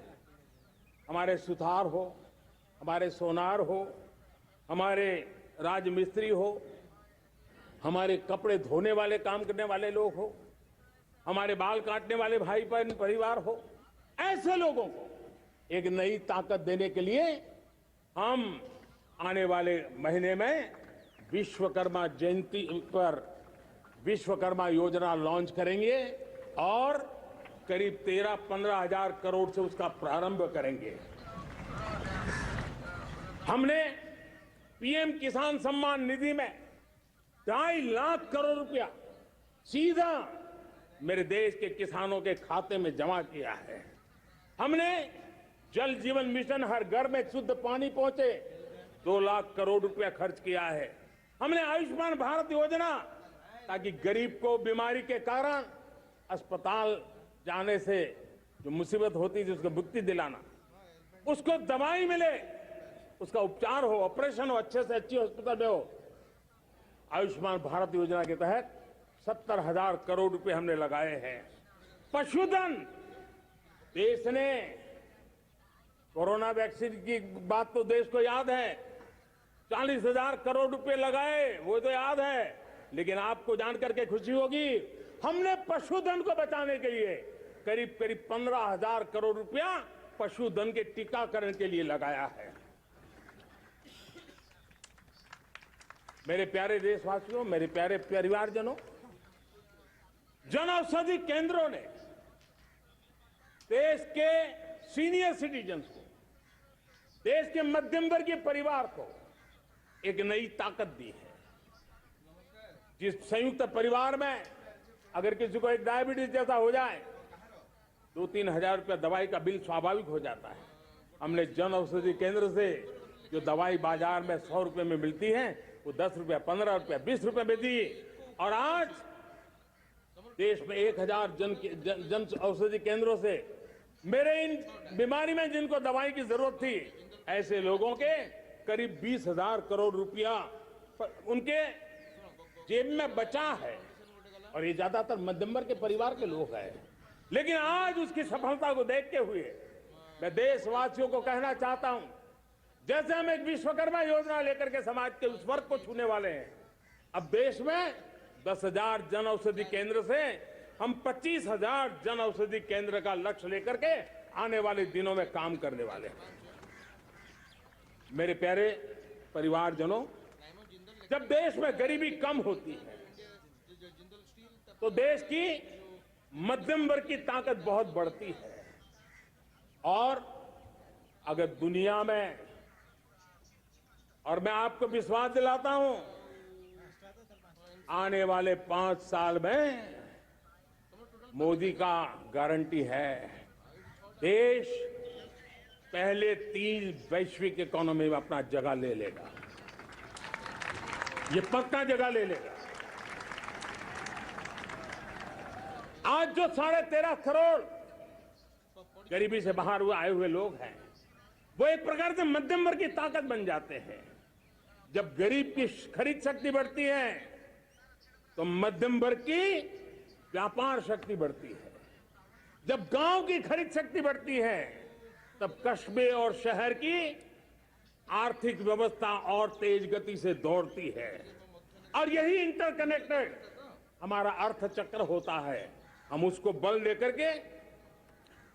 हमारे सुथार हो, हमारे सोनार हो, हमारे राजमिस्त्री हो, हमारे कपड़े धोने वाले काम करने वाले लोग हो, हमारे बाल काटने वाले भाई बहन परिवार हो, ऐसे लोगों को एक नई ताकत देने के लिए हम आने वाले महीने में विश्वकर्मा जयंती पर विश्वकर्मा योजना लॉन्च करेंगे और करीब 13-15 हजार करोड़ से उसका प्रारंभ करेंगे। हमने पीएम किसान सम्मान निधि में 2.5 लाख करोड़ रुपया सीधा मेरे देश के किसानों के खाते में जमा किया है। हमने जल जीवन मिशन, हर घर में शुद्ध पानी पहुंचे, 2 लाख करोड़ रुपया खर्च किया है। हमने आयुष्मान भारत योजना, ताकि गरीब को बीमारी के कारण अस्पताल जाने से जो मुसीबत होती है, उसको मुक्ति दिलाना, उसको दवाई मिले, उसका उपचार हो, ऑपरेशन हो, अच्छे से अच्छी हॉस्पिटल में हो। आयुष्मान भारत योजना के तहत 70,000 करोड़ रुपए हमने लगाए हैं। पशुधन, देश ने कोरोना वैक्सीन की बात तो देश को याद है, 40,000 करोड़ रुपए लगाए, वो तो याद है। लेकिन आपको जानकर के खुशी होगी, हमने पशुधन को बचाने के लिए करीब करीब 15,000 करोड़ रुपया पशुधन के टीकाकरण के लिए लगाया है। मेरे प्यारे देशवासियों, मेरे प्यारे परिवारजनों, जन औषधि केंद्रों ने देश के सीनियर सिटीजन्स को, देश के मध्यम वर्गीय परिवार को एक नई ताकत दी है। जिस संयुक्त परिवार में अगर किसी को एक डायबिटीज जैसा हो जाए, 2-3 हजार रुपया दवाई का बिल स्वाभाविक हो जाता है। हमने जन औषधि केंद्र से जो दवाई बाजार में 100 रुपए में मिलती है, वो 10 रुपया, 15 रुपया, 20 रुपए में दी। और आज देश में 1000 जन औषधि केंद्रों से मेरे इन बीमारी में जिनको दवाई की जरूरत थी, ऐसे लोगों के करीब 20,000 करोड़ रुपया उनके जेब में बचा है। और ये ज्यादातर मध्यम वर्ग के परिवार के लोग हैं। लेकिन आज उसकी सफलता को देखते हुए मैं देशवासियों को कहना चाहता हूं, जैसे हम एक विश्वकर्मा योजना लेकर के समाज के उस वर्ग को छूने वाले हैं, अब देश में 10,000 जन औषधि केंद्र से हम 25,000 जन औषधि केंद्र का लक्ष्य लेकर के आने वाले दिनों में काम करने वाले हैं। मेरे प्यारे परिवारजनों, जब देश में गरीबी कम होती है तो देश की मध्यम वर्ग की ताकत बहुत बढ़ती है। और अगर दुनिया में, और मैं आपको विश्वास दिलाता हूं, आने वाले 5 साल में मोदी का गारंटी है, देश पहले 3 वैश्विक इकोनॉमी में अपना जगह ले लेगा। ये पक्का जगह ले लेगा। आज जो 13.5 करोड़ गरीबी से बाहर आए हुए लोग हैं, वो एक प्रकार से मध्यम वर्ग की ताकत बन जाते हैं। जब गरीब की खरीद शक्ति बढ़ती है तो मध्यम वर्ग की व्यापार शक्ति बढ़ती है। जब गांव की खरीद शक्ति बढ़ती है तब कस्बे और शहर की आर्थिक व्यवस्था और तेज गति से दौड़ती है। और यही इंटरकनेक्टेड हमारा अर्थचक्र होता है। हम उसको बल लेकर के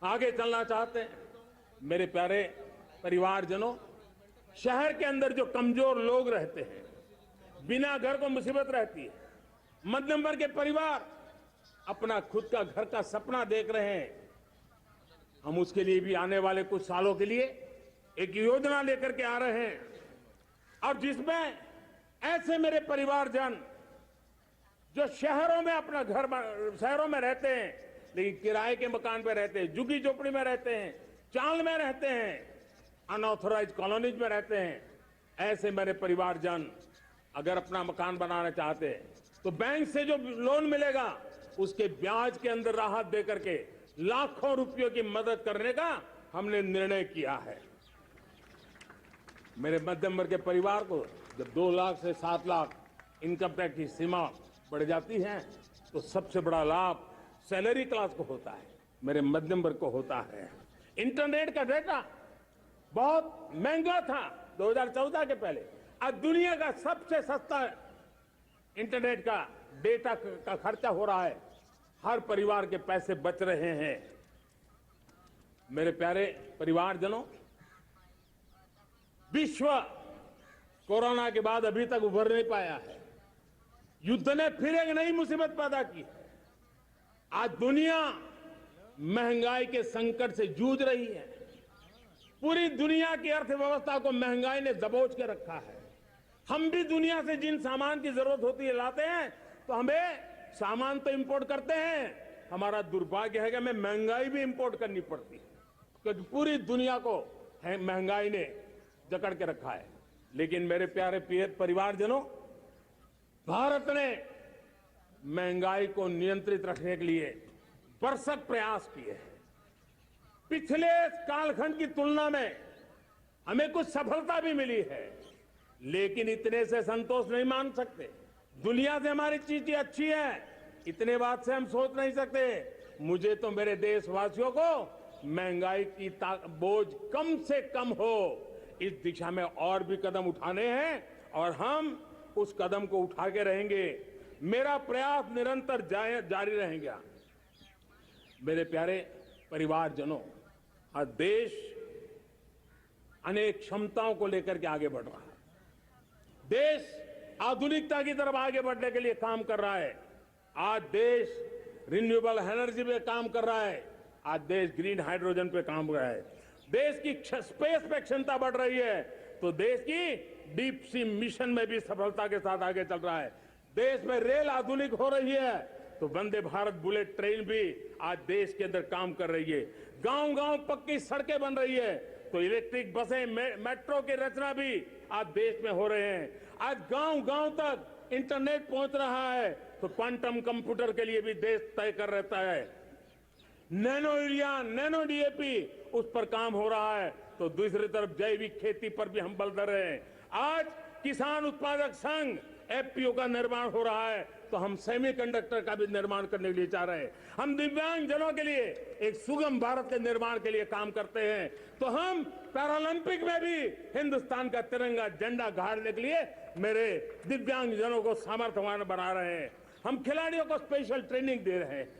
आगे चलना चाहते हैं। मेरे प्यारे परिवारजनों, शहर के अंदर जो कमजोर लोग रहते हैं, बिना घर को मुसीबत रहती है, मध्यम वर्ग के परिवार अपना खुद का घर का सपना देख रहे हैं, हम उसके लिए भी आने वाले कुछ सालों के लिए एक योजना लेकर के आ रहे हैं। और जिसमें ऐसे मेरे परिवारजन जो शहरों में अपना घर, शहरों में रहते हैं लेकिन किराए के मकान पे रहते हैं, झुग्गी झोपड़ी में रहते हैं, चाल में रहते हैं, अनऑथराइज्ड कॉलोनीज में रहते हैं, ऐसे मेरे परिवारजन अगर अपना मकान बनाना चाहते हैं तो बैंक से जो लोन मिलेगा उसके ब्याज के अंदर राहत देकर के लाखों रुपयों की मदद करने का हमने निर्णय किया है। मेरे मध्यम वर्ग के परिवार को जब 2 लाख से 7 लाख इनकम टैक्स की सीमा बढ़ जाती है तो सबसे बड़ा लाभ सैलरी क्लास को होता है, मेरे मध्यम वर्ग को होता है। इंटरनेट का डेटा बहुत महंगा था 2014 के पहले, आज दुनिया का सबसे सस्ता इंटरनेट का डेटा का खर्चा हो रहा है। हर परिवार के पैसे बच रहे हैं। मेरे प्यारे परिवारजनों, विश्व कोरोना के बाद अभी तक उभर नहीं पाया है। युद्ध ने फिर एक नई मुसीबत पैदा की है। आज दुनिया महंगाई के संकट से जूझ रही है। पूरी दुनिया की अर्थव्यवस्था को महंगाई ने दबोच के रखा है। हम भी दुनिया से जिन सामान की जरूरत होती है लाते हैं, तो हमें सामान तो इंपोर्ट करते हैं। हमारा दुर्भाग्य है कि हमें महंगाई भी इंपोर्ट करनी पड़ती है, क्योंकि पूरी दुनिया को महंगाई ने जकड़ के रखा है। लेकिन मेरे प्यारे परिवारजनों, भारत ने महंगाई को नियंत्रित रखने के लिए भरसक प्रयास किए हैं। पिछले कालखंड की तुलना में हमें कुछ सफलता भी मिली है, लेकिन इतने से संतोष नहीं मान सकते। दुनिया से हमारी चीजें अच्छी है, इतने बात से हम सोच नहीं सकते। मुझे तो मेरे देशवासियों को महंगाई की बोझ कम से कम हो, इस दिशा में और भी कदम उठाने हैं और हम उस कदम को उठा के रहेंगे। मेरा प्रयास निरंतर जारी रहेगा। मेरे प्यारे परिवारजनों, आज देश अनेक क्षमताओं को लेकर के आगे बढ़ रहा है। देश आधुनिकता की तरफ आगे बढ़ने के लिए काम कर रहा है। आज देश रिन्यूएबल एनर्जी पे काम कर रहा है। आज देश ग्रीन हाइड्रोजन पे काम कर रहा है। देश की स्पेस पे क्षमता बढ़ रही है, तो देश की डीप सी मिशन में भी सफलता के साथ आगे चल रहा है। देश में रेल आधुनिक हो रही है, तो वंदे भारत बुलेट ट्रेन भी आज देश के अंदर काम कर रही है। गांव गांव पक्की सड़कें बन रही है, तो इलेक्ट्रिक बसें, मेट्रो की रचना भी आज देश में हो रहे हैं। आज गांव गांव तक इंटरनेट पहुंच रहा है, तो क्वांटम कंप्यूटर के लिए भी देश तय कर रहता है। नैनो यूरिया, नैनो डीएपी, उस पर काम हो रहा है, तो दूसरी तरफ जैविक खेती पर भी हम बल दे रहे हैं। आज किसान उत्पादक संघ एफपीओ का निर्माण हो रहा है, तो हम सेमीकंडक्टर का भी निर्माण करने के लिए चाह रहे हैं। हम दिव्यांग जनों के लिए एक सुगम भारत के निर्माण के लिए काम करते हैं, तो हम पैरालंपिक में भी हिंदुस्तान का तिरंगा झंडा गाड़ने के लिए मेरे दिव्यांग जनों को सामर्थ्यवान बना रहे हैं। हम खिलाड़ियों को स्पेशल ट्रेनिंग दे रहे हैं।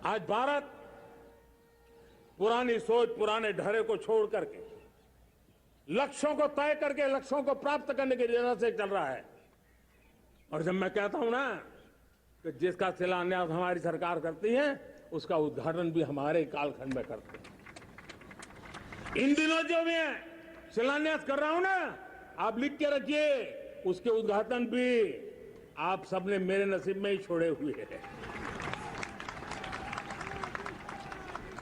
आज भारत पुरानी सोच, पुराने ढर्रे को छोड़ करके लक्ष्यों को तय करके लक्ष्यों को प्राप्त करने की दिशा से चल रहा है। और जब मैं कहता हूं ना कि जिसका शिलान्यास हमारी सरकार करती है, उसका उद्घाटन भी हमारे कालखंड में करते हैं। इन दिनों जो मैं शिलान्यास कर रहा हूं ना, आप लिख के रखिए, उसके उद्घाटन भी आप सबने मेरे नसीब में ही छोड़े हुए हैं।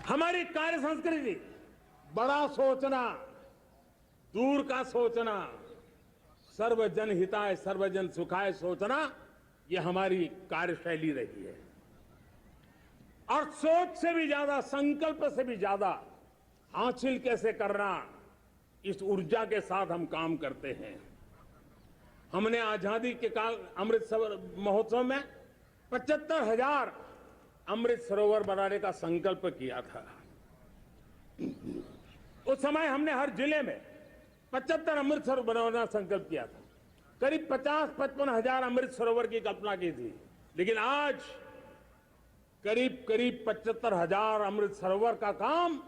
हमारी कार्य संस्कृति बड़ा सोचना, दूर का सोचना, सर्वजन हिताय सर्वजन सुखाय सोचना, यह हमारी कार्यशैली रही है। और सोच से भी ज्यादा, संकल्प से भी ज्यादा हासिल कैसे करना, इस ऊर्जा के साथ हम काम करते हैं। हमने आजादी के काल अमृत महोत्सव में 75,000 अमृत सरोवर बनाने का संकल्प किया था। उस समय हमने हर जिले में 75 अमृत सरोवर बनाने का संकल्प किया था। करीब 50-55 हजार अमृत सरोवर की कल्पना की थी, लेकिन आज करीब 75,000 अमृत सरोवर का काम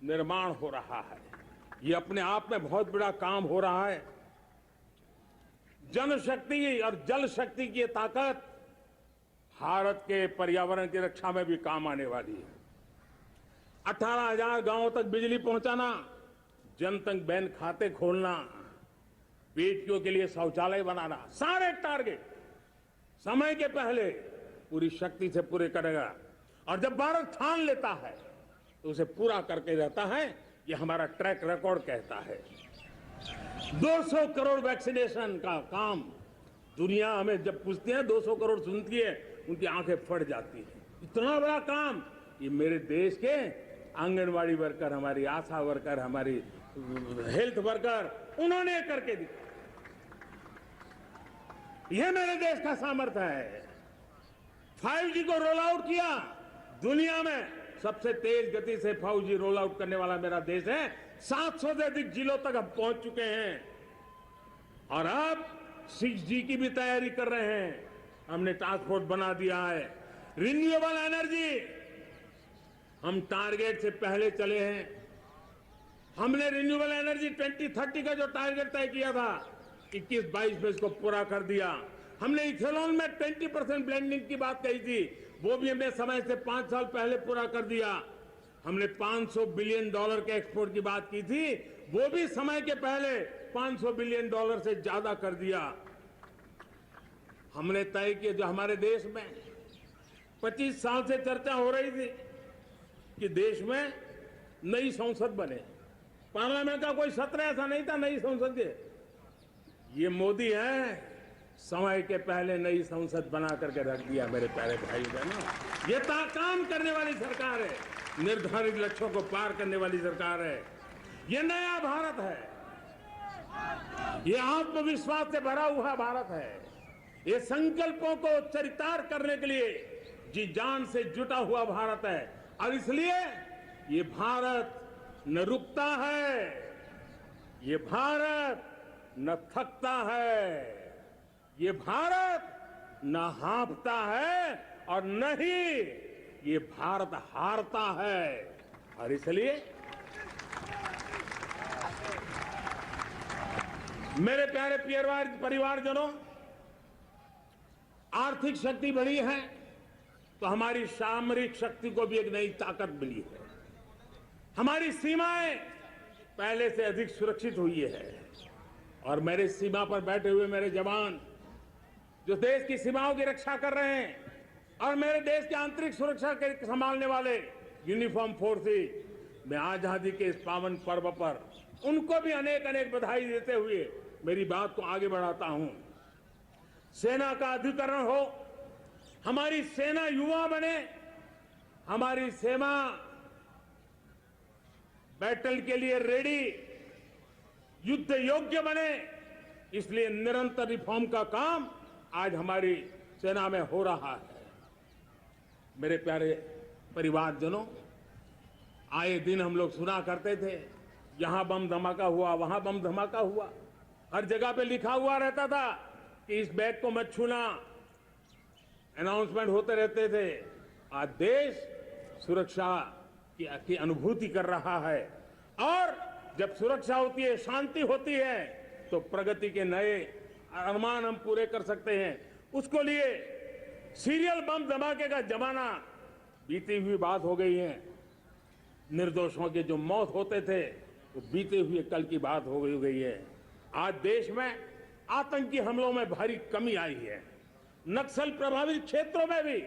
निर्माण हो रहा है। ये अपने आप में बहुत बड़ा काम हो रहा है। जनशक्ति और जल शक्ति की ताकत भारत के पर्यावरण की रक्षा में भी काम आने वाली है। 18,000 गांवों तक बिजली पहुंचाना, जनधन बैंक खाते खोलना, बेटियों के लिए शौचालय बनाना, सारे टारगेट समय के पहले पूरी शक्ति से पूरे करेगा। और जब भारत ठान लेता है तो उसे पूरा करके रहता है। ये हमारा ट्रैक रिकॉर्ड कहता है। 200 करोड़ वैक्सीनेशन का काम, दुनिया हमें जब पूछती है 200 करोड़ सुनती है, उनकी आंखें फट जाती हैं। इतना बड़ा काम ये मेरे देश के आंगनवाड़ी वर्कर, हमारी आशा वर्कर, हमारी हेल्थ वर्कर, उन्होंने करके दिखा। यह मेरे देश का सामर्थ्य है। 5G को रोल आउट किया, दुनिया में सबसे तेज गति से 5G रोल आउट करने वाला मेरा देश है। 700 से अधिक जिलों तक हम पहुंच चुके हैं और अब 6G की भी तैयारी कर रहे हैं। हमने टास्क फोर्स बना दिया है। रिन्यूएबल एनर्जी, हम टारगेट से पहले चले हैं। हमने रिन्यूएबल एनर्जी 2030 का जो टारगेट तय किया था, 21-22 में इसको पूरा कर दिया। हमने इथेनॉल में 20% ब्लेंडिंग की बात कही थी, वो भी हमने समय से 5 साल पहले पूरा कर दिया। हमने $500 बिलियन के एक्सपोर्ट की बात की थी, वो भी समय के पहले $500 बिलियन से ज्यादा कर दिया। हमने तय किया, जो हमारे देश में 25 साल से चर्चा हो रही थी कि देश में नई संसद बने, पार्लियामेंट का कोई सत्र ऐसा नहीं था नई संसद के। ये मोदी है, समय के पहले नई संसद बना करके रख दिया। मेरे प्यारे भाई बहनों, ये काम करने वाली सरकार है, निर्धारित लक्ष्यों को पार करने वाली सरकार है। ये नया भारत है। ये आत्मविश्वास से भरा हुआ भारत है। ये संकल्पों को चरितार्थ करने के लिए जी जान से जुटा हुआ भारत है। और इसलिए ये भारत न रुकता है, ये भारत न थकता है, ये भारत न हाँफता है और न ही ये भारत हारता है। और इसलिए मेरे प्यारे परिवारजनों, आर्थिक शक्ति बढ़ी है तो हमारी सामरिक शक्ति को भी एक नई ताकत मिली है। हमारी सीमाएं पहले से अधिक सुरक्षित हुई है और मेरे सीमा पर बैठे हुए मेरे जवान जो देश की सीमाओं की रक्षा कर रहे हैं और मेरे देश की आंतरिक सुरक्षा के संभालने वाले यूनिफॉर्म फोर्सेस, मैं आजादी के इस पावन पर्व पर उनको भी अनेक अनेक बधाई देते हुए मेरी बात को आगे बढ़ाता हूं। सेना का अधिकरण हो, हमारी सेना युवा बने, हमारी सेना बैटल के लिए रेडी, युद्ध योग्य बने, इसलिए निरंतर रिफॉर्म का काम आज हमारी सेना में हो रहा है। मेरे प्यारे परिवारजनों, आए दिन हम लोग सुना करते थे, यहां बम धमाका हुआ, वहां बम धमाका हुआ, हर जगह पे लिखा हुआ रहता था कि इस बैग को मत छूना, अनाउंसमेंट होते रहते थे। आज देश सुरक्षा की अनुभूति कर रहा है और जब सुरक्षा होती है, शांति होती है, तो प्रगति के नए अरमान हम पूरे कर सकते हैं। उसको लिए सीरियल बम धमाके का जमाना बीती हुई बात हो गई है। निर्दोषों के जो मौत होते थे वो बीते हुए कल की बात हो गई है। आज देश में आतंकी हमलों में भारी कमी आई है। नक्सल प्रभावित क्षेत्रों में भी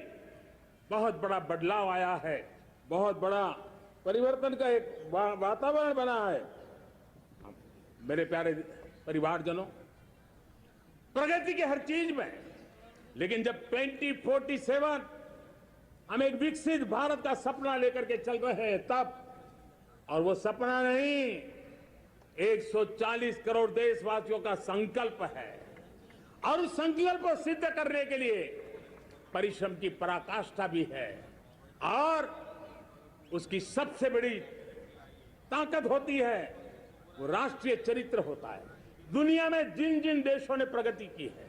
बहुत बड़ा बदलाव आया है, बहुत बड़ा परिवर्तन का एक वातावरण बना है। मेरे प्यारे परिवारजनों, प्रगति के हर चीज में, लेकिन जब 2047 हम एक विकसित भारत का सपना लेकर के चल रहे हैं तब, और वो सपना नहीं 140 करोड़ देशवासियों का संकल्प है और उस संकल्प को सिद्ध करने के लिए परिश्रम की पराकाष्ठा भी है। और उसकी सबसे बड़ी ताकत होती है वो राष्ट्रीय चरित्र होता है। दुनिया में जिन जिन देशों ने प्रगति की है,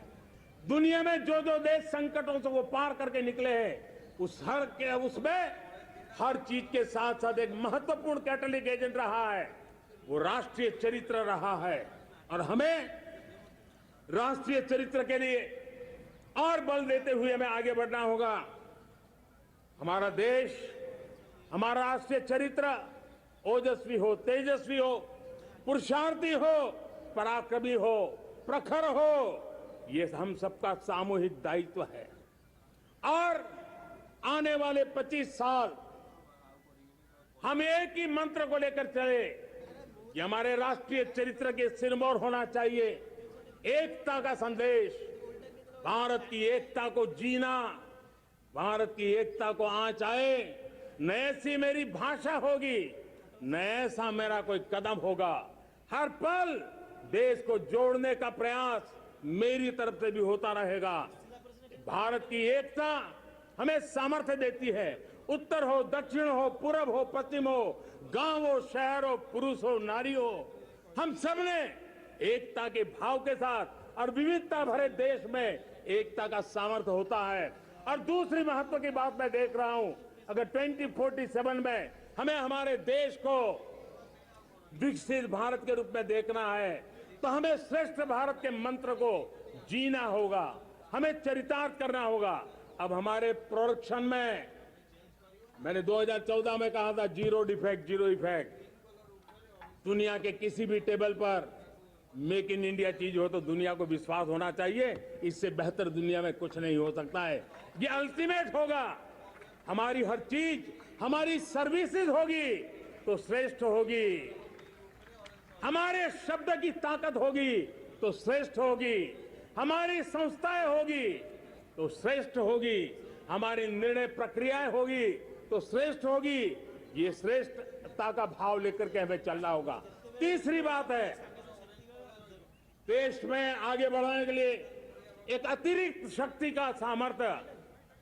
दुनिया में जो जो देश संकटों से वो पार करके निकले हैं, उसमें हर चीज के साथ साथ एक महत्वपूर्ण कैटलिक एजेंट रहा है, वो राष्ट्रीय चरित्र रहा है। और हमें राष्ट्रीय चरित्र के लिए और बल देते हुए हमें आगे बढ़ना होगा। हमारा देश, हमारा राष्ट्रीय चरित्र ओजस्वी हो, तेजस्वी हो, पुरुषार्थी हो, पराक्रमी हो, प्रखर हो, ये हम सबका सामूहिक दायित्व है। और आने वाले 25 साल हम एक ही मंत्र को लेकर चले कि हमारे राष्ट्रीय चरित्र के सिरमौर होना चाहिए एकता का संदेश। भारत की एकता को जीना, भारत की एकता को आंच आए, न ऐसी मेरी भाषा होगी, न ऐसा मेरा कोई कदम होगा। हर पल देश को जोड़ने का प्रयास मेरी तरफ से भी होता रहेगा। भारत की एकता हमें सामर्थ्य देती है। उत्तर हो, दक्षिण हो, पूरब हो, पश्चिम हो, गांव हो, शहर हो, पुरुष हो, नारी हो, हम सब ने एकता के भाव के साथ और विविधता भरे देश में एकता का सामर्थ्य होता है। और दूसरी महत्व की बात मैं देख रहा हूं, अगर 2047 में हमें हमारे देश को विकसित भारत के रूप में देखना है तो हमें श्रेष्ठ भारत के मंत्र को जीना होगा, हमें चरितार्थ करना होगा। अब हमारे प्रोडक्शन में मैंने 2014 में कहा था जीरो डिफेक्ट, जीरो इफेक्ट। दुनिया के किसी भी टेबल पर मेक इन इंडिया चीज हो तो दुनिया को विश्वास होना चाहिए, इससे बेहतर दुनिया में कुछ नहीं हो सकता है। ये अल्टीमेट होगा। हमारी हर चीज, हमारी सर्विसेज होगी तो श्रेष्ठ होगी, हमारे शब्द की ताकत होगी तो श्रेष्ठ होगी, हमारी संस्थाएं होगी तो श्रेष्ठ होगी, हमारी निर्णय प्रक्रियाएं होगी तो श्रेष्ठ होगी। ये श्रेष्ठता का भाव लेकर के हमें चलना होगा। तीसरी बात है, देश में आगे बढ़ाने के लिए एक अतिरिक्त शक्ति का सामर्थ्य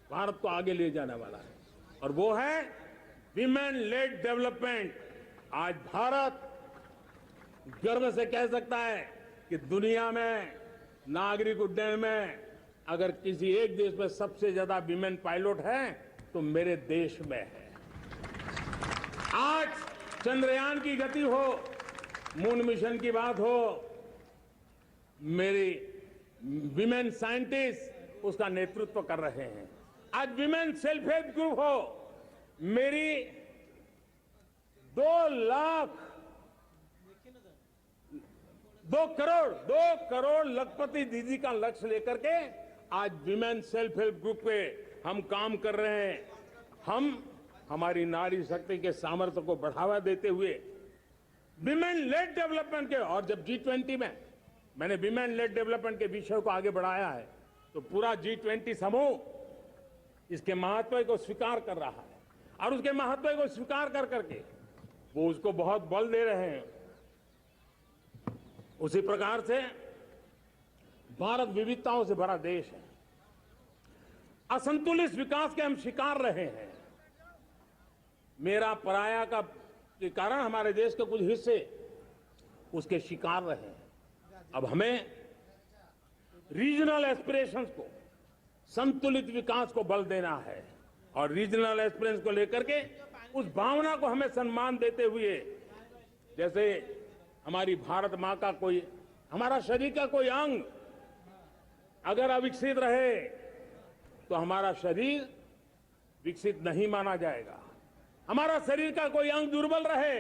भारत को आगे ले जाने वाला है, और वो है विमेन लेड डेवलपमेंट। आज भारत गर्व से कह सकता है कि दुनिया में नागरिक उड्डयन में अगर किसी एक देश में सबसे ज्यादा विमेन पायलट है तो मेरे देश में है। आज चंद्रयान की गति हो, मून मिशन की बात हो, मेरी विमेन साइंटिस्ट उसका नेतृत्व कर रहे हैं। आज विमेन सेल्फ हेल्प ग्रुप हो, मेरी 2 करोड़ लखपति दीदी का लक्ष्य लेकर के आज विमेन सेल्फ हेल्प ग्रुप पे हम काम कर रहे हैं। हम हमारी नारी शक्ति के सामर्थ्य को बढ़ावा देते हुए विमेन लेड डेवलपमेंट के, और जब G20 में मैंने विमेन लेड डेवलपमेंट के विषय को आगे बढ़ाया है तो पूरा G20 समूह इसके महत्व को स्वीकार कर रहा है, और उसके महत्व को स्वीकार कर करके वो उसको बहुत बल दे रहे हैं। उसी प्रकार से भारत विविधताओं से भरा देश है। असंतुलित विकास के हम शिकार रहे हैं। मेरा पराया का के कारण हमारे देश के कुछ हिस्से उसके शिकार रहे हैं। अब हमें रीजनल एस्पिरेशंस को, संतुलित विकास को बल देना है, और रीजनल एस्पिरेशंस को लेकर के उस भावना को हमें सम्मान देते हुए, जैसे हमारी भारत मां का कोई, हमारा शरीर का कोई अंग अगर अविकसित रहे तो हमारा शरीर विकसित नहीं माना जाएगा। हमारा शरीर का कोई अंग दुर्बल रहे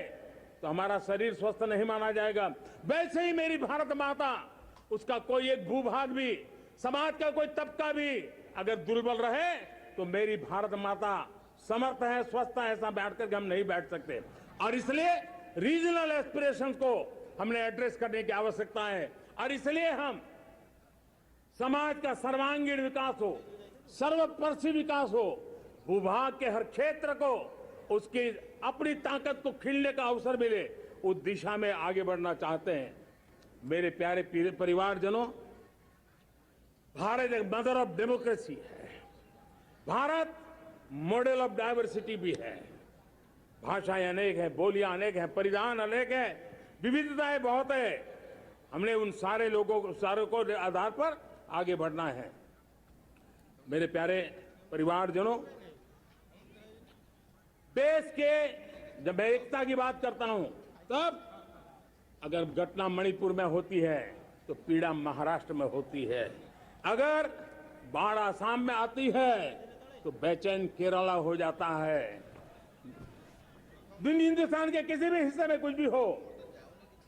तो हमारा शरीर स्वस्थ नहीं माना जाएगा। वैसे ही मेरी भारत माता, उसका कोई एक भूभाग भी, समाज का कोई तबका भी अगर दुर्बल रहे तो मेरी भारत माता समर्थ है, स्वस्थ है, ऐसा बैठ करके हम नहीं बैठ सकते। और इसलिए रीजनल एस्पिरेशंस को हमने एड्रेस करने की आवश्यकता है, और इसलिए हम समाज का सर्वांगीण विकास हो, सर्वस्पर्शी विकास हो, भूभाग के हर क्षेत्र को उसकी अपनी ताकत को खिलने का अवसर मिले, उस दिशा में आगे बढ़ना चाहते हैं। मेरे प्यारे परिवारजनों, भारत एक मदर ऑफ डेमोक्रेसी है। भारत मॉडल ऑफ डाइवर्सिटी भी है। भाषाएं अनेक हैं, बोलियां अनेक हैं, परिधान अनेक हैं, विविधताएं बहुत है। हमने उन सारे लोगों को, सारों को आधार पर आगे बढ़ना है। मेरे प्यारे परिवारजनों, देश के जब मैं एकता की बात करता हूं, तब अगर घटना मणिपुर में होती है तो पीड़ा महाराष्ट्र में होती है। अगर बाढ़ आसाम में आती है तो बेचैन केरला हो जाता है। हिंदुस्तान के किसी भी हिस्से में कुछ भी हो,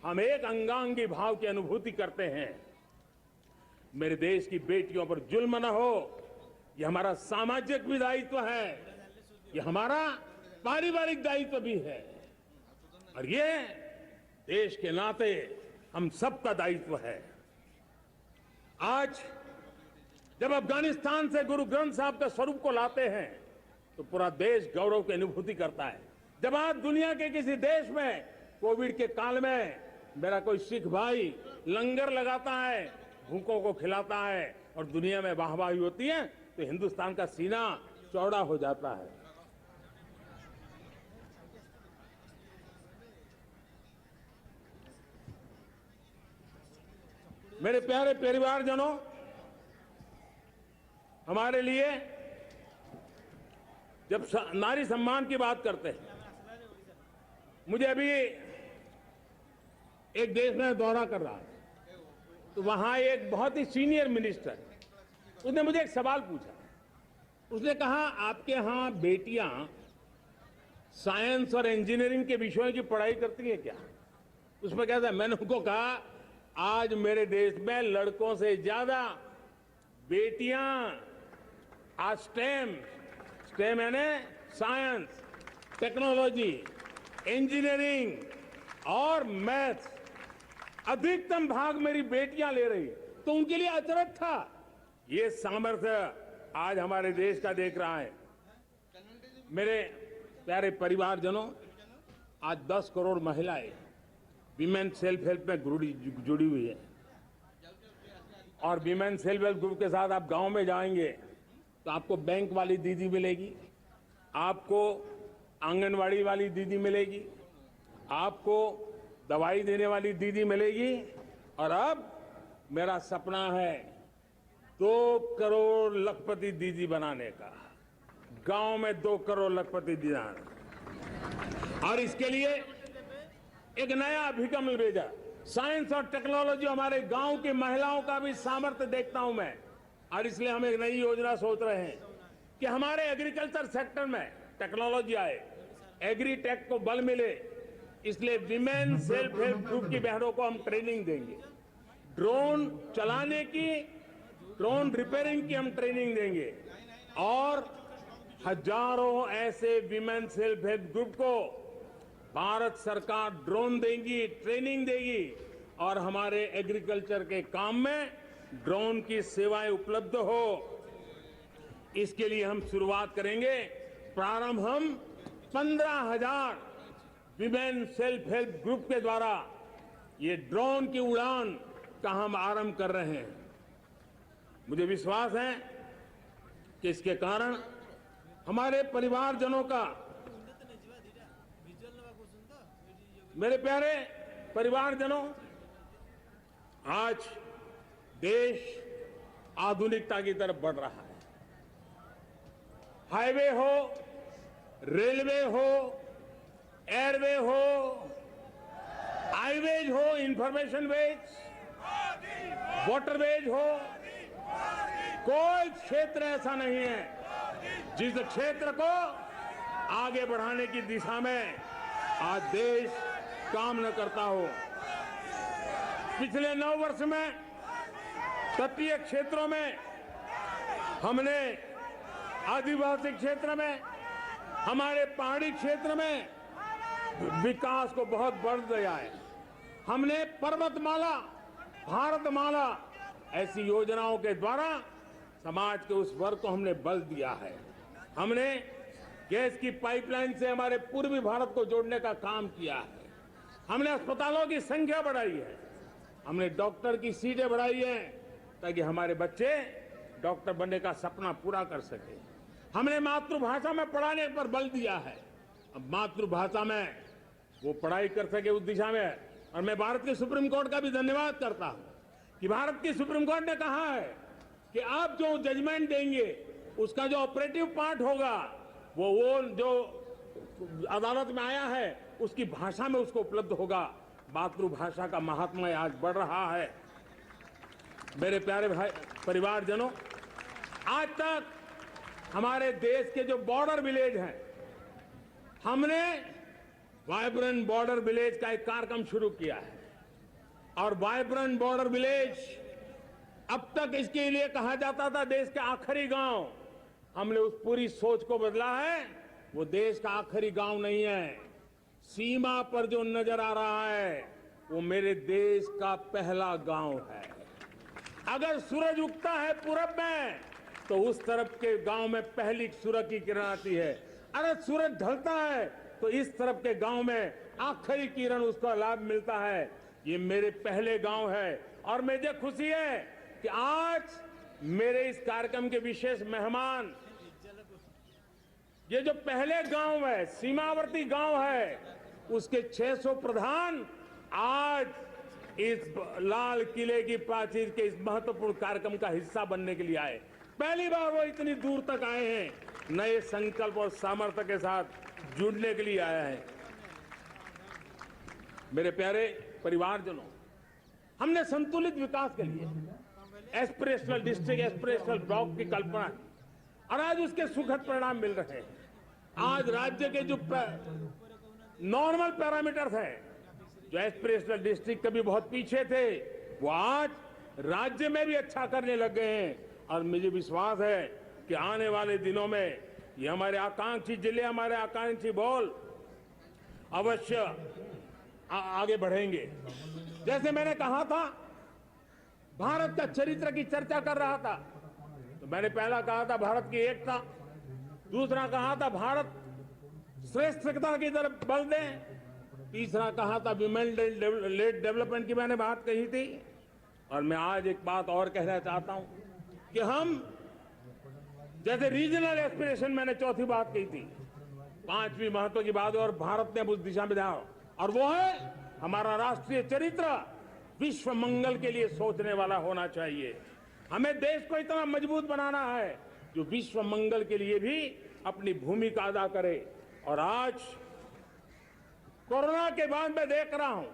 हम एक अंगांगी भाव की अनुभूति करते हैं। मेरे देश की बेटियों पर जुल्म न हो, यह हमारा सामाजिक भी दायित्व है, यह हमारा पारिवारिक दायित्व भी है, और ये देश के नाते हम सबका दायित्व है। आज जब अफगानिस्तान से गुरु ग्रंथ साहब के स्वरूप को लाते हैं तो पूरा देश गौरव की अनुभूति करता है। जब आज दुनिया के किसी देश में कोविड के काल में मेरा कोई सिख भाई लंगर लगाता है, भूखों को खिलाता है और दुनिया में वाहवाही होती है, तो हिंदुस्तान का सीना चौड़ा हो जाता है। मेरे प्यारे परिवारजनों, हमारे लिए जब नारी सम्मान की बात करते हैं, मुझे अभी एक देश में दौरा कर रहा है, तो वहां एक बहुत ही सीनियर मिनिस्टर, उसने मुझे एक सवाल पूछा। उसने कहा, आपके यहां बेटियां साइंस और इंजीनियरिंग के विषयों की पढ़ाई करती हैं क्या? उसमें क्या था? मैंने उनको कहा, आज मेरे देश में लड़कों से ज्यादा बेटियां आज स्टेम यानी साइंस, टेक्नोलॉजी, इंजीनियरिंग और मैथ्स, अधिकतम भाग मेरी बेटियां ले रही। तो उनके लिए अचरज था। ये सामर्थ्य आज हमारे देश का देख रहा है। मेरे प्यारे परिवारजनों, आज 10 करोड़ महिलाएं विमेन सेल्फ हेल्प में जुड़ी हुई है। और वीमेन सेल्फ हेल्प ग्रुप के साथ आप गांव में जाएंगे तो आपको बैंक वाली दीदी मिलेगी, आपको आंगनवाड़ी वाली दीदी मिलेगी, आपको दवाई देने वाली दीदी मिलेगी। और अब मेरा सपना है 2 करोड़ लखपति दीदी बनाने का, गांव में 2 करोड़ लखपति दीदी। और इसके लिए एक नया अभिगम भेजा, साइंस और टेक्नोलॉजी। हमारे गांव की महिलाओं का भी सामर्थ्य देखता हूं मैं, और इसलिए हम एक नई योजना सोच रहे हैं कि हमारे एग्रीकल्चर सेक्टर में टेक्नोलॉजी आए, एग्री टेक को बल मिले। इसलिए विमेन सेल्फ हेल्प ग्रुप की बहनों को हम ट्रेनिंग देंगे, ड्रोन चलाने की, ड्रोन रिपेयरिंग की हम ट्रेनिंग देंगे, और हजारों ऐसे विमेन सेल्फ हेल्प ग्रुप को भारत सरकार ड्रोन देगी, ट्रेनिंग देगी, और हमारे एग्रीकल्चर के काम में ड्रोन की सेवाएं उपलब्ध हो। इसके लिए हम शुरुआत करेंगे। प्रारंभ हम 15,000 विमेन सेल्फ हेल्प ग्रुप के द्वारा ये ड्रोन की उड़ान का हम आरंभ कर रहे हैं। मुझे विश्वास है कि इसके कारण हमारे परिवारजनों का, मेरे प्यारे परिवारजनों, आज देश आधुनिकता की तरफ बढ़ रहा है। हाईवे हो, रेलवे हो, एयरवे हो, हाईवेज हो, इंफॉर्मेशन वेज, वाटरवेज हो, कोई क्षेत्र ऐसा नहीं है जिस क्षेत्र को आगे बढ़ाने की दिशा में आज देश काम न करता हो। पिछले 9 वर्ष में तटीय क्षेत्रों में हमने, आदिवासी क्षेत्र में, हमारे पहाड़ी क्षेत्र में विकास को बहुत बढ़ दिया है। हमने पर्वतमाला, भारतमाला ऐसी योजनाओं के द्वारा समाज के उस वर्ग को हमने बल दिया है। हमने गैस की पाइपलाइन से हमारे पूर्वी भारत को जोड़ने का काम किया है। हमने अस्पतालों की संख्या बढ़ाई है, हमने डॉक्टर की सीटें बढ़ाई है ताकि हमारे बच्चे डॉक्टर बनने का सपना पूरा कर सके। हमने मातृभाषा में पढ़ाने पर बल दिया है, अब मातृभाषा में वो पढ़ाई कर सके उस दिशा में। और मैं भारत के सुप्रीम कोर्ट का भी धन्यवाद करता हूं कि भारत की सुप्रीम कोर्ट ने कहा है कि आप जो जजमेंट देंगे उसका जो ऑपरेटिव पार्ट होगा वो जो अदालत में आया है उसकी भाषा में उसको उपलब्ध होगा। मातृभाषा का महात्म्य आज बढ़ रहा है। मेरे प्यारे भाई परिवारजनों, आज तक हमारे देश के जो बॉर्डर विलेज हैं, हमने वाइब्रेंट बॉर्डर विलेज का एक कार्यक्रम शुरू किया है। और वाइब्रेंट बॉर्डर विलेज, अब तक इसके लिए कहा जाता था देश के आखिरी गांव। हमने उस पूरी सोच को बदला है, वो देश का आखिरी गांव नहीं है। सीमा पर जो नजर आ रहा है वो मेरे देश का पहला गांव है। अगर सूरज उगता है पूरब में तो उस तरफ के गांव में पहली सूरज की किरण आती है। अगर सूरज ढलता है तो इस तरफ के गांव में आखिरी किरण उसका लाभ मिलता है। ये मेरे पहले गांव है और मुझे खुशी है कि आज मेरे इस कार्यक्रम के विशेष मेहमान, ये जो पहले गांव है, सीमावर्ती गांव है, उसके 600 प्रधान आज इस लाल किले की प्राचीर के इस महत्वपूर्ण कार्यक्रम का हिस्सा बनने के लिए आए। पहली बार वो इतनी दूर तक आए हैं, नए संकल्प और सामर्थ्य के साथ जुड़ने के लिए आया है। मेरे प्यारे परिवारजनों, हमने संतुलित विकास के लिए एस्पिरेशनल डिस्ट्रिक्ट, एस्पिरेशनल ब्लॉक की कल्पना की और आज उसके सुखद परिणाम मिल रहे हैं। आज राज्य के जो नॉर्मल पैरामीटर्स हैं, जो एस्पिरेशनल डिस्ट्रिक्ट कभी बहुत पीछे थे, वो आज राज्य में भी अच्छा करने लग गए हैं। और मुझे विश्वास है कि आने वाले दिनों में ये हमारे आकांक्षी जिले, हमारे आकांक्षी बॉल अवश्य आगे बढ़ेंगे। जैसे मैंने कहा था, भारत का चरित्र की चर्चा कर रहा था, तो मैंने पहला कहा था भारत की एकता, दूसरा कहा था भारत श्रेष्ठता की तरफ बल दें, तीसरा कहा था विमेन लेड डेवलपमेंट की मैंने बात कही थी, और मैं आज एक बात और कहना चाहता हूं कि हम जैसे रीजनल एस्पिरेशन, मैंने चौथी बात कही थी, पांचवी महत्व की बात और भारत ने अब उस दिशा में ध्यान, और वो है हमारा राष्ट्रीय चरित्र विश्व मंगल के लिए सोचने वाला होना चाहिए। हमें देश को इतना मजबूत बनाना है जो विश्व मंगल के लिए भी अपनी भूमिका अदा करे। और आज कोरोना के बाद मैं देख रहा हूं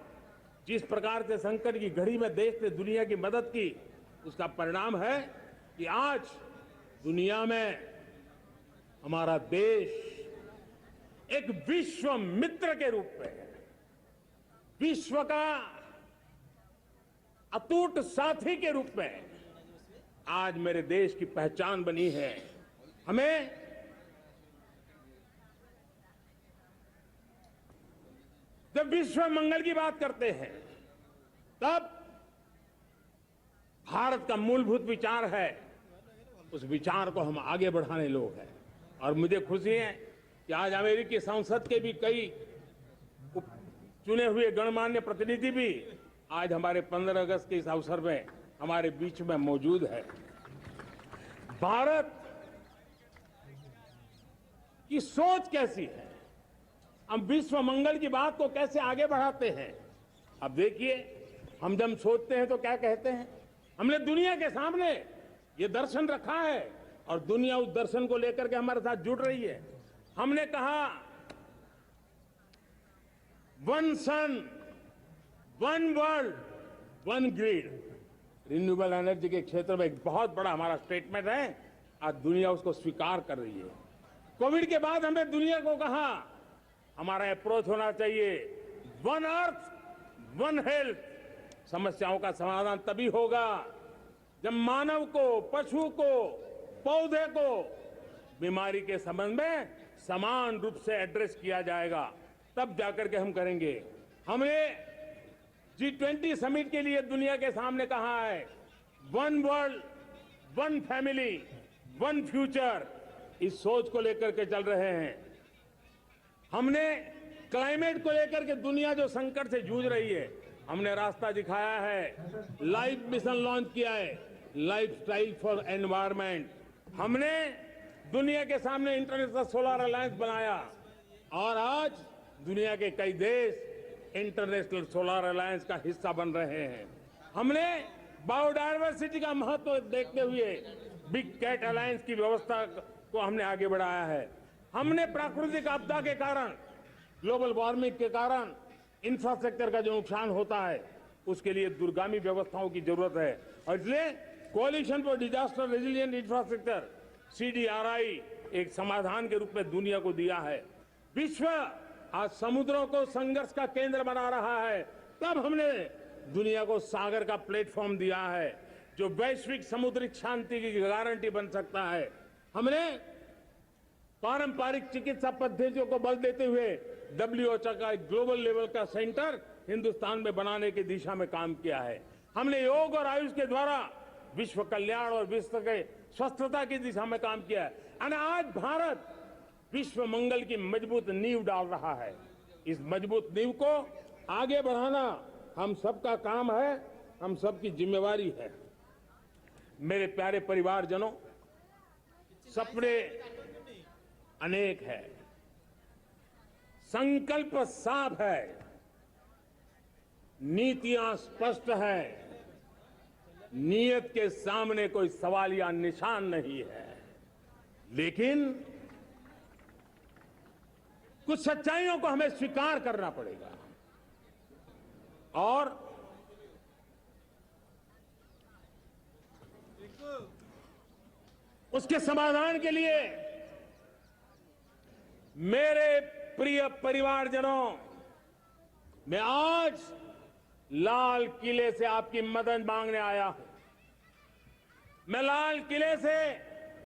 जिस प्रकार से संकट की घड़ी में देश ने दुनिया की मदद की, उसका परिणाम है कि आज दुनिया में हमारा देश एक विश्व मित्र के रूप में, विश्व का अटूट साथी के रूप में आज मेरे देश की पहचान बनी है। हमें जब विश्व मंगल की बात करते हैं तब भारत का मूलभूत विचार है, उस विचार को हम आगे बढ़ाने लोग हैं। और मुझे खुशी है कि आज अमेरिकी संसद के भी कई चुने हुए गणमान्य प्रतिनिधि भी आज हमारे 15 अगस्त के इस अवसर में हमारे बीच में मौजूद है। भारत की सोच कैसी है, हम विश्व मंगल की बात को कैसे आगे बढ़ाते हैं। अब देखिए, हम जब सोचते हैं तो क्या कहते हैं, हमने दुनिया के सामने ये दर्शन रखा है और दुनिया उस दर्शन को लेकर के हमारे साथ जुड़ रही है। हमने कहा one sun, one world, one grid. Renewable energy के क्षेत्र में एक बहुत बड़ा हमारा स्टेटमेंट है, आज दुनिया उसको स्वीकार कर रही है। कोविड के बाद हमने दुनिया को कहा हमारा अप्रोच होना चाहिए वन अर्थ, वन हेल्थ। समस्याओं का समाधान तभी होगा जब मानव को, पशु को, पौधे को बीमारी के संबंध में समान रूप से एड्रेस किया जाएगा, तब जाकर के हम करेंगे। हमने G20 समिट के लिए दुनिया के सामने कहा है one world, one family, one future. इस सोच को लेकर के चल रहे हैं। हमने क्लाइमेट को लेकर के दुनिया जो संकट से जूझ रही है, हमने रास्ता दिखाया है, लाइफ मिशन लॉन्च किया है, लाइफ स्टाइल फॉर एनवायरमेंट। हमने दुनिया के सामने इंटरनेशनल सोलर अलायंस बनाया और आज दुनिया के कई देश इंटरनेशनल सोलर अलायंस का हिस्सा बन रहे हैं। हमने बायोडायवर्सिटी का महत्व देखते हुए बिग कैट अलायंस की व्यवस्था को हमने आगे बढ़ाया है। हमने प्राकृतिक आपदा के कारण, ग्लोबल वार्मिंग के कारण इंफ्रास्ट्रक्चर का जो नुकसान होता है, उसके लिए दूरगामी व्यवस्थाओं की जरूरत है और इसलिए coalition for disaster resilient infrastructure CDRI एक समाधान के रूप में दुनिया को दिया है। विश्व आज समुद्रों को संघर्ष का केंद्र बना रहा है, तब हमने दुनिया को सागर का प्लेटफॉर्म दिया है जो वैश्विक समुद्री शांति की गारंटी बन सकता है। हमने पारंपरिक चिकित्सा पद्धतियों को बल देते हुए WHO का एक ग्लोबल लेवल का सेंटर हिंदुस्तान में बनाने की दिशा में काम किया है। हमने योग और आयुष के द्वारा विश्व कल्याण और विश्व के स्वस्थता की दिशा में काम किया है और आज भारत विश्व मंगल की मजबूत नींव डाल रहा है। इस मजबूत नींव को आगे बढ़ाना हम सबका काम है, हम सबकी जिम्मेवारी है। मेरे प्यारे परिवारजनों, सपने अनेक है, संकल्प साफ है, नीतियां स्पष्ट है, नीयत के सामने कोई सवाल या निशान नहीं है, लेकिन कुछ सच्चाइयों को हमें स्वीकार करना पड़ेगा और उसके समाधान के लिए मेरे प्रिय परिवारजनों, मैं आज लाल किले से आपकी मदद मांगने आया हूं। मैं लाल किले से